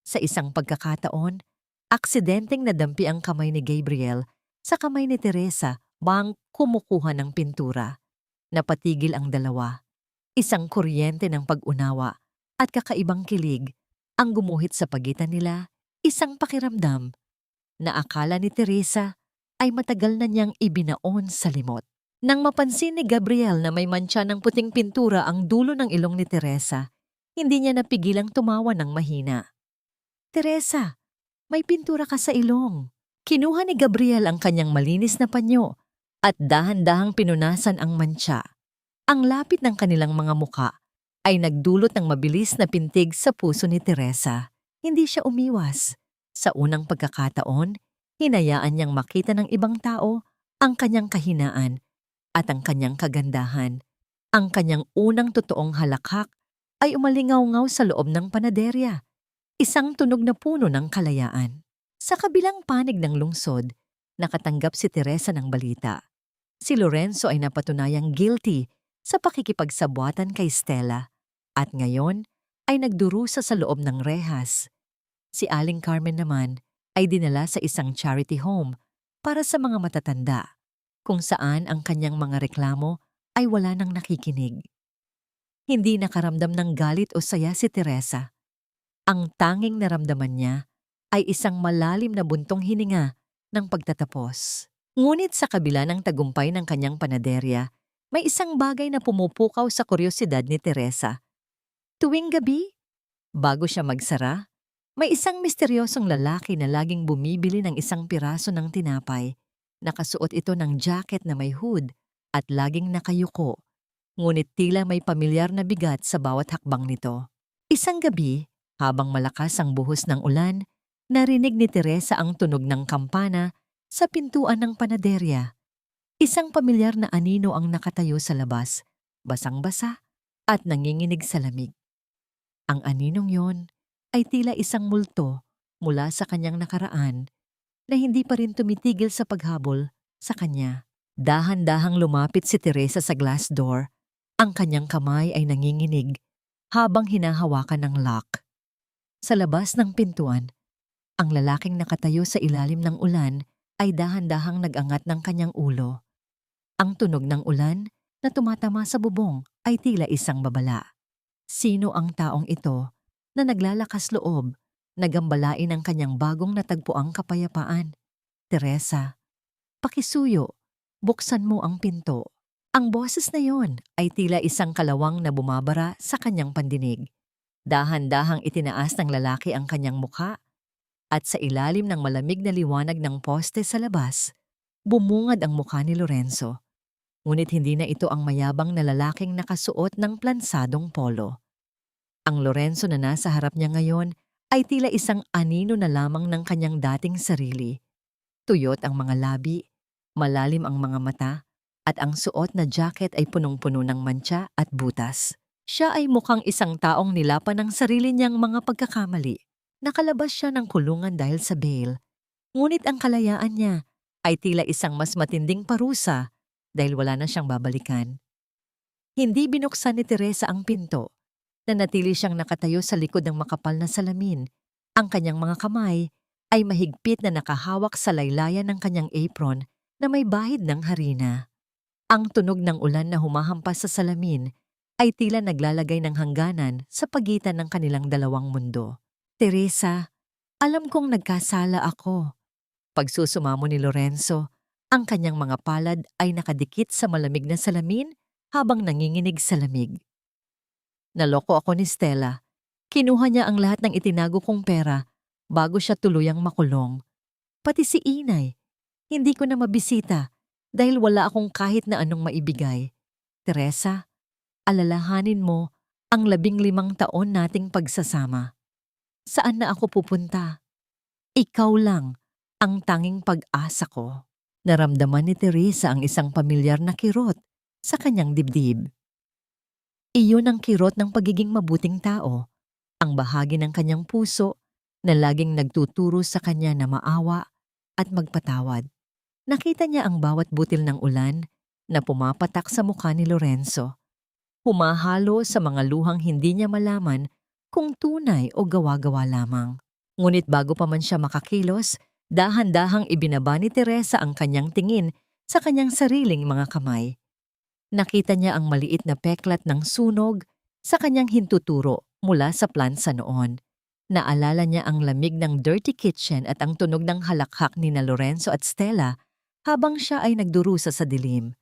Sa isang pagkakataon, aksidenteng nadampi ang kamay ni Gabriel sa kamay ni Teresa bang kumukuha ng pintura. Napatigil ang dalawa. Isang kuryente ng pag-unawa at kakaibang kilig ang gumuhit sa pagitan nila, isang pakiramdam na akala ni Teresa ay matagal na niyang ibinaon sa limot. Nang mapansin ni Gabriel na may mantsa ng puting pintura ang dulo ng ilong ni Teresa, hindi niya napigilang tumawa ng mahina. Teresa, may pintura ka sa ilong. Kinuha ni Gabriel ang kanyang malinis na panyo at dahan-dahang pinunasan ang mantsa. Ang lapit ng kanilang mga muka ay nagdulot ng mabilis na pintig sa puso ni Teresa. Hindi siya umiwas. Sa unang pagkakataon, hinayaan niyang makita ng ibang tao ang kanyang kahinaan at ang kanyang kagandahan. Ang kanyang unang totoong halakhak ay umalingaw-ngaw sa loob ng panaderya, isang tunog na puno ng kalayaan. Sa kabilang panig ng lungsod, nakatanggap si Teresa ng balita. Si Lorenzo ay napatunayang guilty sa pakikipagsabuatan kay Stella at ngayon ay nagdurusa sa loob ng rehas. Si Aling Carmen naman ay dinala sa isang charity home para sa mga matatanda, kung saan ang kanyang mga reklamo ay wala nang nakikinig. Hindi nakaramdam ng galit o saya si Teresa. Ang tanging naramdaman niya ay isang malalim na buntong hininga ng pagtatapos. Ngunit sa kabila ng tagumpay ng kanyang panaderya, may isang bagay na pumupukaw sa kuryosidad ni Teresa. Tuwing gabi, bago siya magsara, may isang misteryosong lalaki na laging bumibili ng isang piraso ng tinapay. Nakasuot ito ng jacket na may hood at laging nakayuko, ngunit tila may pamilyar na bigat sa bawat hakbang nito. Isang gabi, habang malakas ang buhos ng ulan, narinig ni Teresa ang tunog ng kampana sa pintuan ng panaderya. Isang pamilyar na anino ang nakatayo sa labas, basang-basa at nanginginig sa lamig. Ang aninong yon ay tila isang multo mula sa kanyang nakaraan na hindi pa rin tumitigil sa paghabol sa kanya. Dahan-dahang lumapit si Teresa sa glass door. Ang kanyang kamay ay nanginginig habang hinahawakan ng lock. Sa labas ng pintuan, ang lalaking nakatayo sa ilalim ng ulan ay dahan-dahang nag-angat ng kanyang ulo. Ang tunog ng ulan na tumatama sa bubong ay tila isang babala. Sino ang taong ito na naglalakas loob, nagambalain ang kanyang bagong natagpuang kapayapaan? Teresa, pakisuyo, buksan mo ang pinto. Ang boses na yon ay tila isang kalawang na bumabara sa kanyang pandinig. Dahan-dahang itinaas ng lalaki ang kanyang mukha At sa ilalim ng malamig na liwanag ng poste sa labas, bumungad ang mukha ni Lorenzo. Ngunit hindi na ito ang mayabang na lalaking nakasuot ng plansadong polo. Ang Lorenzo na nasa harap niya ngayon ay tila isang anino na lamang ng kanyang dating sarili. Tuyot ang mga labi, malalim ang mga mata, at ang suot na jacket ay punong-puno ng mantsa at butas. Siya ay mukhang isang taong nilapan ng sarili niyang mga pagkakamali. Nakalabas siya ng kulungan dahil sa bail. Ngunit ang kalayaan niya ay tila isang mas matinding parusa dahil wala na siyang babalikan. Hindi binuksan ni Teresa ang pinto. Nanatili siyang nakatayo sa likod ng makapal na salamin. Ang kanyang mga kamay ay mahigpit na nakahawak sa laylayan ng kanyang apron na may bahid ng harina. Ang tunog ng ulan na humahampas sa salamin ay tila naglalagay ng hangganan sa pagitan ng kanilang dalawang mundo. Teresa, alam kong nagkasala ako. Pagsusumamo ni Lorenzo, ang kanyang mga palad ay nakadikit sa malamig na salamin habang nanginginig sa lamig. Naloko ako ni Stella. Kinuha niya ang lahat ng itinago kong pera bago siya tuluyang makulong. Pati si Inay. Hindi ko na mabisita dahil wala akong kahit na anong maibigay. Teresa, alalahanin mo ang 15 taon nating pagsasama. Saan na ako pupunta? Ikaw lang ang tanging pag-asa ko. Naramdaman ni Teresa ang isang pamilyar na kirot sa kanyang dibdib. Iyon ang kirot ng pagiging mabuting tao, ang bahagi ng kanyang puso na laging nagtuturo sa kanya na maawa at magpatawad. Nakita niya ang bawat butil ng ulan na pumapatak sa mukha ni Lorenzo. Humahalo sa mga luhang hindi niya malaman kung tunay o gawa-gawa lamang. Ngunit bago pa man siya makakilos, dahan-dahang ibinaba ni Teresa ang kanyang tingin sa kanyang sariling mga kamay. Nakita niya ang maliit na peklat ng sunog sa kanyang hintuturo mula sa plansa noon. Naalala niya ang lamig ng dirty kitchen at ang tunog ng halakhak ni na Lorenzo at Stella habang siya ay nagdurusa sa dilim.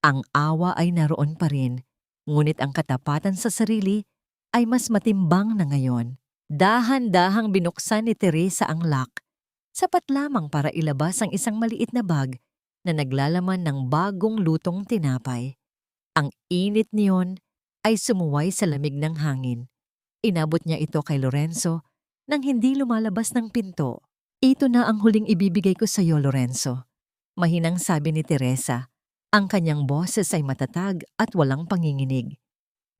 Ang awa ay naroon pa rin, ngunit ang katapatan sa sarili ay mas matimbang na ngayon. Dahan-dahang binuksan ni Teresa ang lock, sapat lamang para ilabas ang isang maliit na bag na naglalaman ng bagong lutong tinapay. Ang init niyon ay sumuway sa lamig ng hangin. Inabot niya ito kay Lorenzo nang hindi lumalabas ng pinto. Ito na ang huling ibibigay ko sa iyo, Lorenzo. Mahinang sabi ni Teresa. Ang kanyang boses ay matatag at walang panginginig.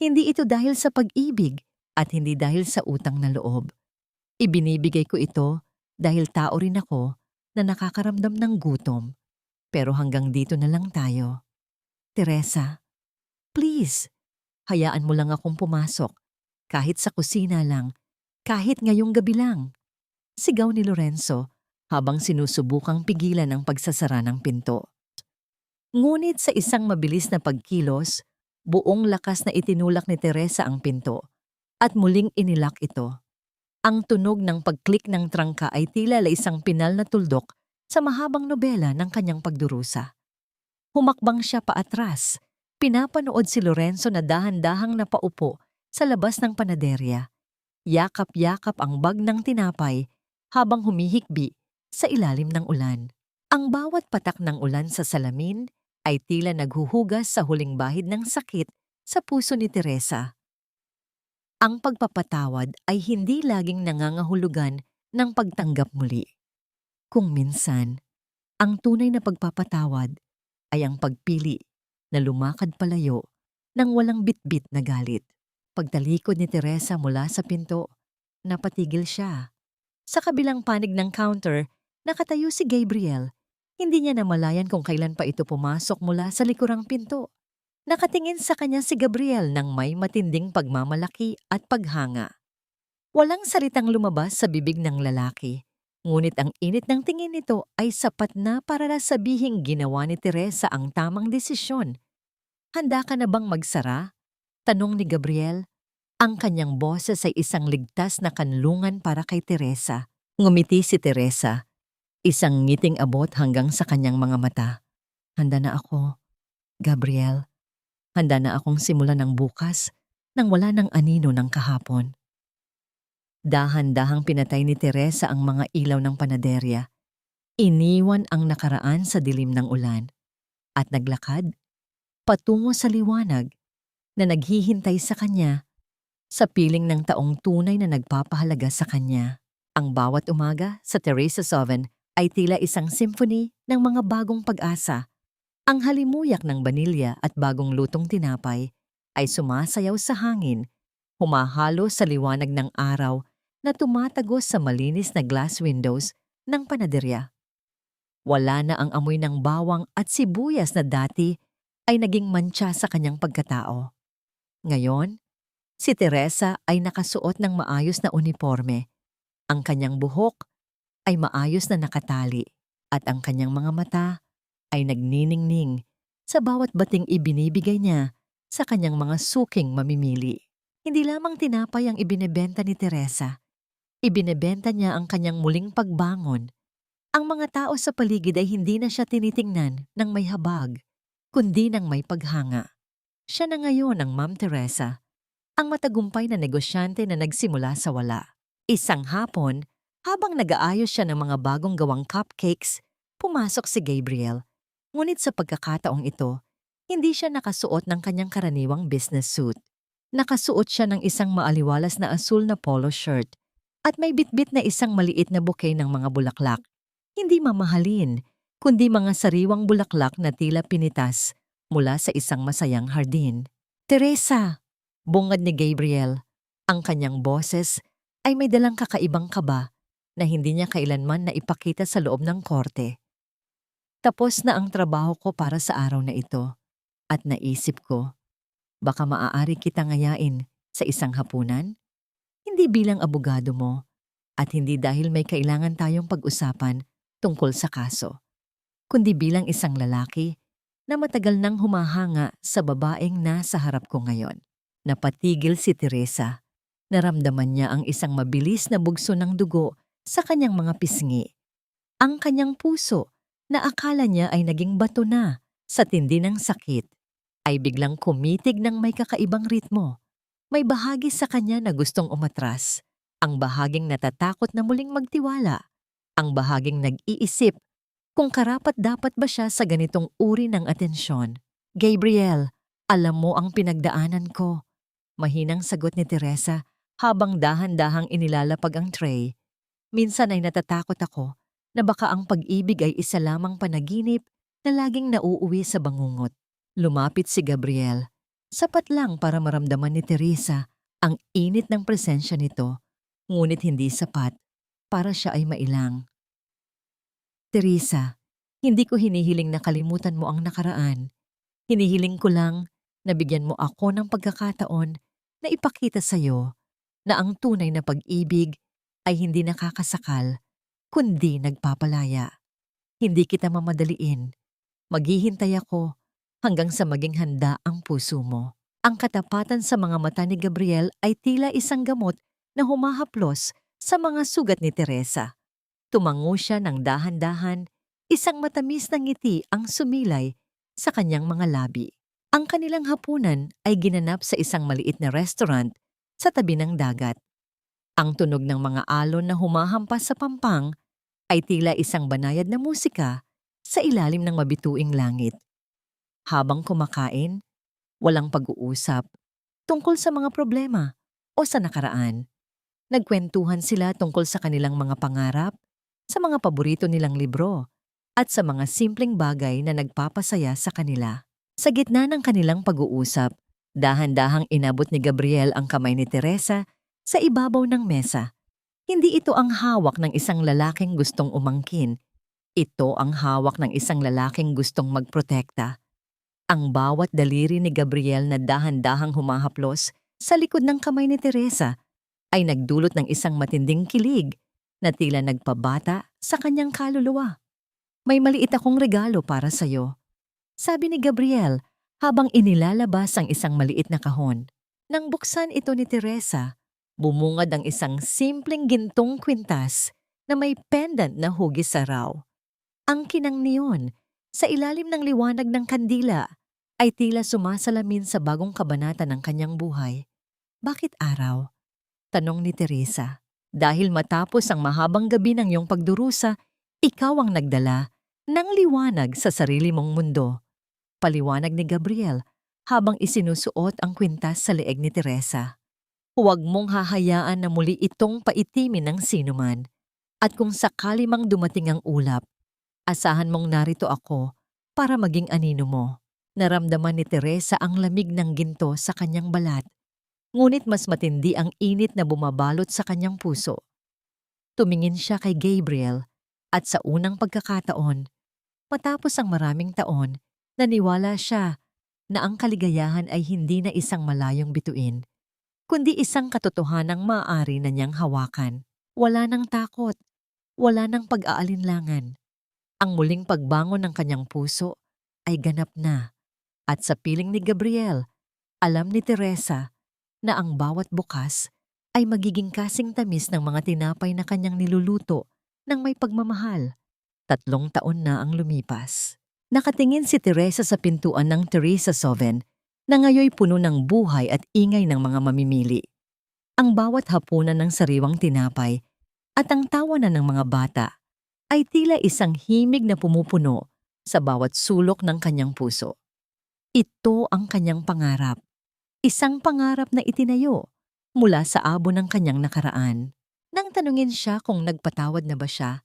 Hindi ito dahil sa pag-ibig at hindi dahil sa utang na loob. Ibinibigay ko ito dahil tao rin ako na nakakaramdam ng gutom. Pero hanggang dito na lang tayo. Teresa, please, hayaan mo lang akong pumasok. Kahit sa kusina lang, kahit ngayong gabi lang. Sigaw ni Lorenzo habang sinusubukang pigilan ang pagsasara ng pinto. Ngunit sa isang mabilis na pagkilos, buong lakas na itinulak ni Teresa ang pinto at muling inilak ito. Ang tunog ng pag-click ng trangka ay tila isang pinal na tuldok sa mahabang nobela ng kanyang pagdurusa. Humakbang siya paatras. Pinapanood si Lorenzo na dahan-dahang napaupo sa labas ng panaderya. Yakap-yakap ang bag ng tinapay habang humihikbi sa ilalim ng ulan. Ang bawat patak ng ulan sa salamin ay tila naghuhugas sa huling bahid ng sakit sa puso ni Teresa. Ang pagpapatawad ay hindi laging nangangahulugan ng pagtanggap muli. Kung minsan, ang tunay na pagpapatawad ay ang pagpili na lumakad palayo nang walang bitbit na galit. Pagtalikod ni Teresa mula sa pinto, napatigil siya. Sa kabilang panig ng counter, nakatayo si Gabriel. Hindi niya namalayan kung kailan pa ito pumasok mula sa likurang pinto. Nakatingin sa kanya si Gabriel nang may matinding pagmamalaki at paghanga. Walang salitang lumabas sa bibig ng lalaki. Ngunit ang init ng tingin nito ay sapat na para sabihing ginawa ni Teresa ang tamang desisyon. Handa ka na bang magsara? Tanong ni Gabriel. Ang kanyang boses ay isang ligtas na kanlungan para kay Teresa. Ngumiti si Teresa. Isang ngiting abot hanggang sa kanyang mga mata. Handa na ako, Gabriel. Handa na akong simulan ng bukas nang wala ng anino ng kahapon. Dahan-dahang pinatay ni Teresa ang mga ilaw ng panaderya. Iniwan ang nakaraan sa dilim ng ulan at naglakad patungo sa liwanag na naghihintay sa kanya sa piling ng taong tunay na nagpapahalaga sa kanya. Ang bawat umaga sa Teresa's Oven ay tila isang symphony ng mga bagong pag-asa. Ang halimuyak ng banilya at bagong lutong tinapay ay sumasayaw sa hangin, humahalo sa liwanag ng araw na tumatagos sa malinis na glass windows ng panaderya. Wala na ang amoy ng bawang at sibuyas na dati ay naging mantsa sa kanyang pagkatao. Ngayon, si Teresa ay nakasuot ng maayos na uniforme. Ang kanyang buhok ay maayos na nakatali at ang kanyang mga mata ay nagniningning sa bawat bating ibinibigay niya sa kanyang mga suking mamimili. Hindi lamang tinapay ang ibinebenta ni Teresa. Ibinebenta niya ang kanyang muling pagbangon. Ang mga tao sa paligid ay hindi na siya tinitingnan ng may habag, kundi ng may paghanga. Siya na ngayon ang Ma'am Teresa, ang matagumpay na negosyante na nagsimula sa wala. Isang hapon, habang nag-aayos siya ng mga bagong gawang cupcakes, pumasok si Gabriel. Ngunit sa pagkakataong ito, hindi siya nakasuot ng kanyang karaniwang business suit. Nakasuot siya ng isang maaliwalas na asul na polo shirt at may bitbit na isang maliit na bouquet ng mga bulaklak. Hindi mamahalin, kundi mga sariwang bulaklak na tila pinitas mula sa isang masayang hardin. Teresa! Bungad ni Gabriel. Ang kanyang boses ay may dalang kakaibang kaba na hindi niya kailanman na ipakita sa loob ng korte. Tapos na ang trabaho ko para sa araw na ito at naisip ko, baka maaari kita ngayain sa isang hapunan? Hindi bilang abogado mo at hindi dahil may kailangan tayong pag-usapan tungkol sa kaso, kundi bilang isang lalaki na matagal nang humahanga sa babaeng nasa harap ko ngayon. Napatigil si Teresa. Naramdaman niya ang isang mabilis na bugso ng dugo sa kanyang mga pisngi. Ang kanyang puso, na akala niya ay naging bato na sa tindi ng sakit, ay biglang kumitig ng may kakaibang ritmo. May bahagi sa kanya na gustong umatras, ang bahaging natatakot na muling magtiwala, ang bahaging nag-iisip kung karapat-dapat ba siya sa ganitong uri ng atensyon. Gabriel, alam mo ang pinagdaanan ko. Mahinang sagot ni Teresa habang dahan-dahang inilalapag ang tray. Minsan ay natatakot ako na baka ang pag-ibig ay isa lamang panaginip na laging nauuwi sa bangungot. Lumapit si Gabriel. Sapat lang para maramdaman ni Teresa ang init ng presensya nito, ngunit hindi sapat para siya ay mailang. Teresa, hindi ko hinihiling na kalimutan mo ang nakaraan. Hinihiling ko lang na bigyan mo ako ng pagkakataon na ipakita sa iyo na ang tunay na pag-ibig ay hindi nakakasakal, kundi nagpapalaya. Hindi kita mamadaliin. Maghihintay ako hanggang sa maging handa ang puso mo. Ang katapatan sa mga mata ni Gabriel ay tila isang gamot na humahaplos sa mga sugat ni Teresa. Tumango siya ng dahan-dahan, isang matamis na ngiti ang sumilay sa kanyang mga labi. Ang kanilang hapunan ay ginanap sa isang maliit na restaurant sa tabi ng dagat. Ang tunog ng mga alon na humahampas sa pampang ay tila isang banayad na musika sa ilalim ng mabituing langit. Habang kumakain, walang pag-uusap tungkol sa mga problema o sa nakaraan. Nagkwentuhan sila tungkol sa kanilang mga pangarap, sa mga paborito nilang libro, at sa mga simpleng bagay na nagpapasaya sa kanila. Sa gitna ng kanilang pag-uusap, dahan-dahang inabot ni Gabriel ang kamay ni Teresa sa ibabaw ng mesa. Hindi ito ang hawak ng isang lalaking gustong umangkin. Ito ang hawak ng isang lalaking gustong magprotekta. Ang bawat daliri ni Gabriel na dahan-dahang humahaplos sa likod ng kamay ni Teresa ay nagdulot ng isang matinding kilig na tila nagpabata sa kanyang kaluluwa. May maliit akong regalo para sa'yo, sabi ni Gabriel habang inilalabas ang isang maliit na kahon. Nang buksan ito ni Teresa, bumungad ang isang simpleng gintong kwintas na may pendant na hugis sa raw. Ang kinang niyon, sa ilalim ng liwanag ng kandila, ay tila sumasalamin sa bagong kabanata ng kanyang buhay. Bakit araw? Tanong ni Teresa. Dahil matapos ang mahabang gabi ng iyong pagdurusa, ikaw ang nagdala ng liwanag sa sarili mong mundo. Paliwanag ni Gabriel habang isinusuot ang kwintas sa leeg ni Teresa. Huwag mong hahayaan na muli itong paitimin ng sinuman. At kung sakali mang dumating ang ulap, asahan mong narito ako para maging anino mo. Naramdaman ni Teresa ang lamig ng ginto sa kanyang balat, ngunit mas matindi ang init na bumabalot sa kanyang puso. Tumingin siya kay Gabriel at sa unang pagkakataon, matapos ang maraming taon, naniwala siya na ang kaligayahan ay hindi na isang malayong bituin, kundi isang katotohanang maaari na niyang hawakan. Wala nang takot, wala nang pag-aalinlangan. Ang muling pagbangon ng kanyang puso ay ganap na. At sa piling ni Gabriel, alam ni Teresa na ang bawat bukas ay magiging kasing tamis ng mga tinapay na kanyang niluluto ng may pagmamahal. 3 taon na ang lumipas. Nakatingin si Teresa sa pintuan ng Teresa's Oven na ngayoy puno ng buhay at ingay ng mga mamimili. Ang bawat hapunan ng sariwang tinapay at ang tawanan ng mga bata ay tila isang himig na pumupuno sa bawat sulok ng kanyang puso. Ito ang kanyang pangarap. Isang pangarap na itinayo mula sa abo ng kanyang nakaraan. Nang tanungin siya kung nagpatawad na ba siya,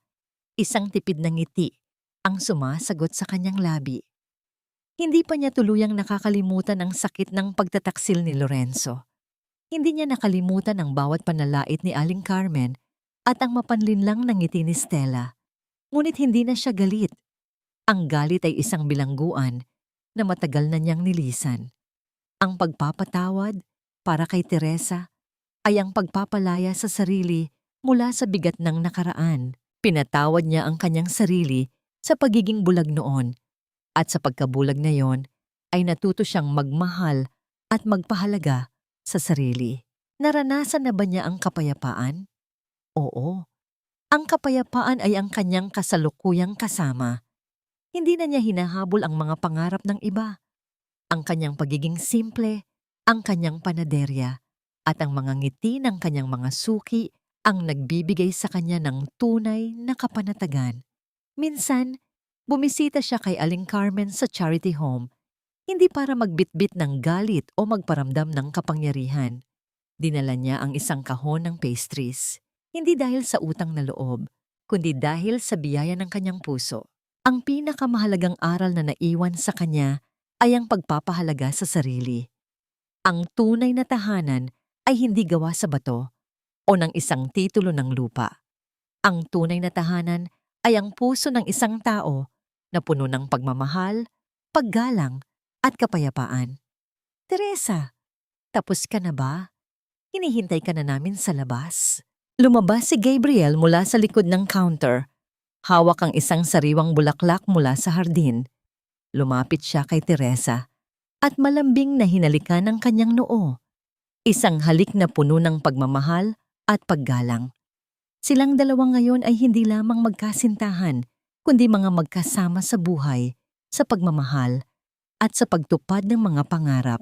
isang tipid na ngiti ang sumasagot sa kanyang labi. Hindi pa niya tuluyang nakakalimutan ang sakit ng pagtataksil ni Lorenzo. Hindi niya nakalimutan ang bawat panalait ni Aling Carmen at ang mapanlinlang na ngiti ni Stella. Ngunit hindi na siya galit. Ang galit ay isang bilangguan na matagal na niyang nilisan. Ang pagpapatawad para kay Teresa ay ang pagpapalaya sa sarili mula sa bigat ng nakaraan. Pinatawad niya ang kanyang sarili sa pagiging bulag noon at sa pagkabulag na yon ay natuto siyang magmahal at magpahalaga sa sarili. Naranasan na ba niya ang kapayapaan? Oo. Ang kapayapaan ay ang kanyang kasalukuyang kasama. Hindi na niya hinahabol ang mga pangarap ng iba. Ang kanyang pagiging simple, ang kanyang panaderya, at ang mga ngiti ng kanyang mga suki ang nagbibigay sa kanya ng tunay na kapanatagan. Minsan, bumisita siya kay Aling Carmen sa charity home, hindi para magbitbit ng galit o magparamdam ng kapangyarihan. Dinala niya ang isang kahon ng pastries, hindi dahil sa utang na loob, kundi dahil sa biyaya ng kanyang puso. Ang pinakamahalagang aral na naiwan sa kanya ay ang pagpapahalaga sa sarili. Ang tunay na tahanan ay hindi gawa sa bato o ng isang titulo ng lupa. Ang tunay na tahanan ay ang puso ng isang tao na puno ng pagmamahal, paggalang at kapayapaan. Teresa, tapos ka na ba? Hinihintay ka na namin sa labas. Lumabas si Gabriel mula sa likod ng counter. Hawak ang isang sariwang bulaklak mula sa hardin. Lumapit siya kay Teresa at malambing na hinalikan ang kanyang noo. Isang halik na puno ng pagmamahal at paggalang. Silang dalawa ngayon ay hindi lamang magkasintahan, kundi mga magkasama sa buhay, sa pagmamahal, at sa pagtupad ng mga pangarap.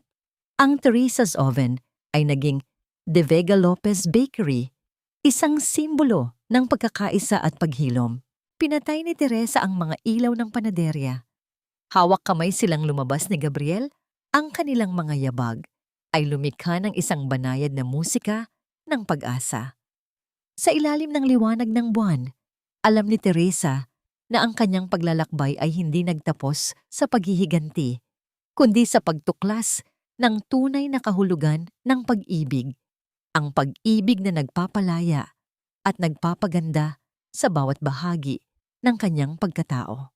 Ang Teresa's Oven ay naging De Vega Lopez Bakery, isang simbolo ng pagkakaisa at paghilom. Pinatay ni Teresa ang mga ilaw ng panaderya. Hawak kamay silang lumabas ni Gabriel, ang kanilang mga yabag ay lumikha ng isang banayad na musika ng pag-asa. Sa ilalim ng liwanag ng buwan, alam ni Teresa na ang kanyang paglalakbay ay hindi nagtapos sa paghihiganti, kundi sa pagtuklas ng tunay na kahulugan ng pag-ibig, ang pag-ibig na nagpapalaya at nagpapaganda sa bawat bahagi ng kanyang pagkatao.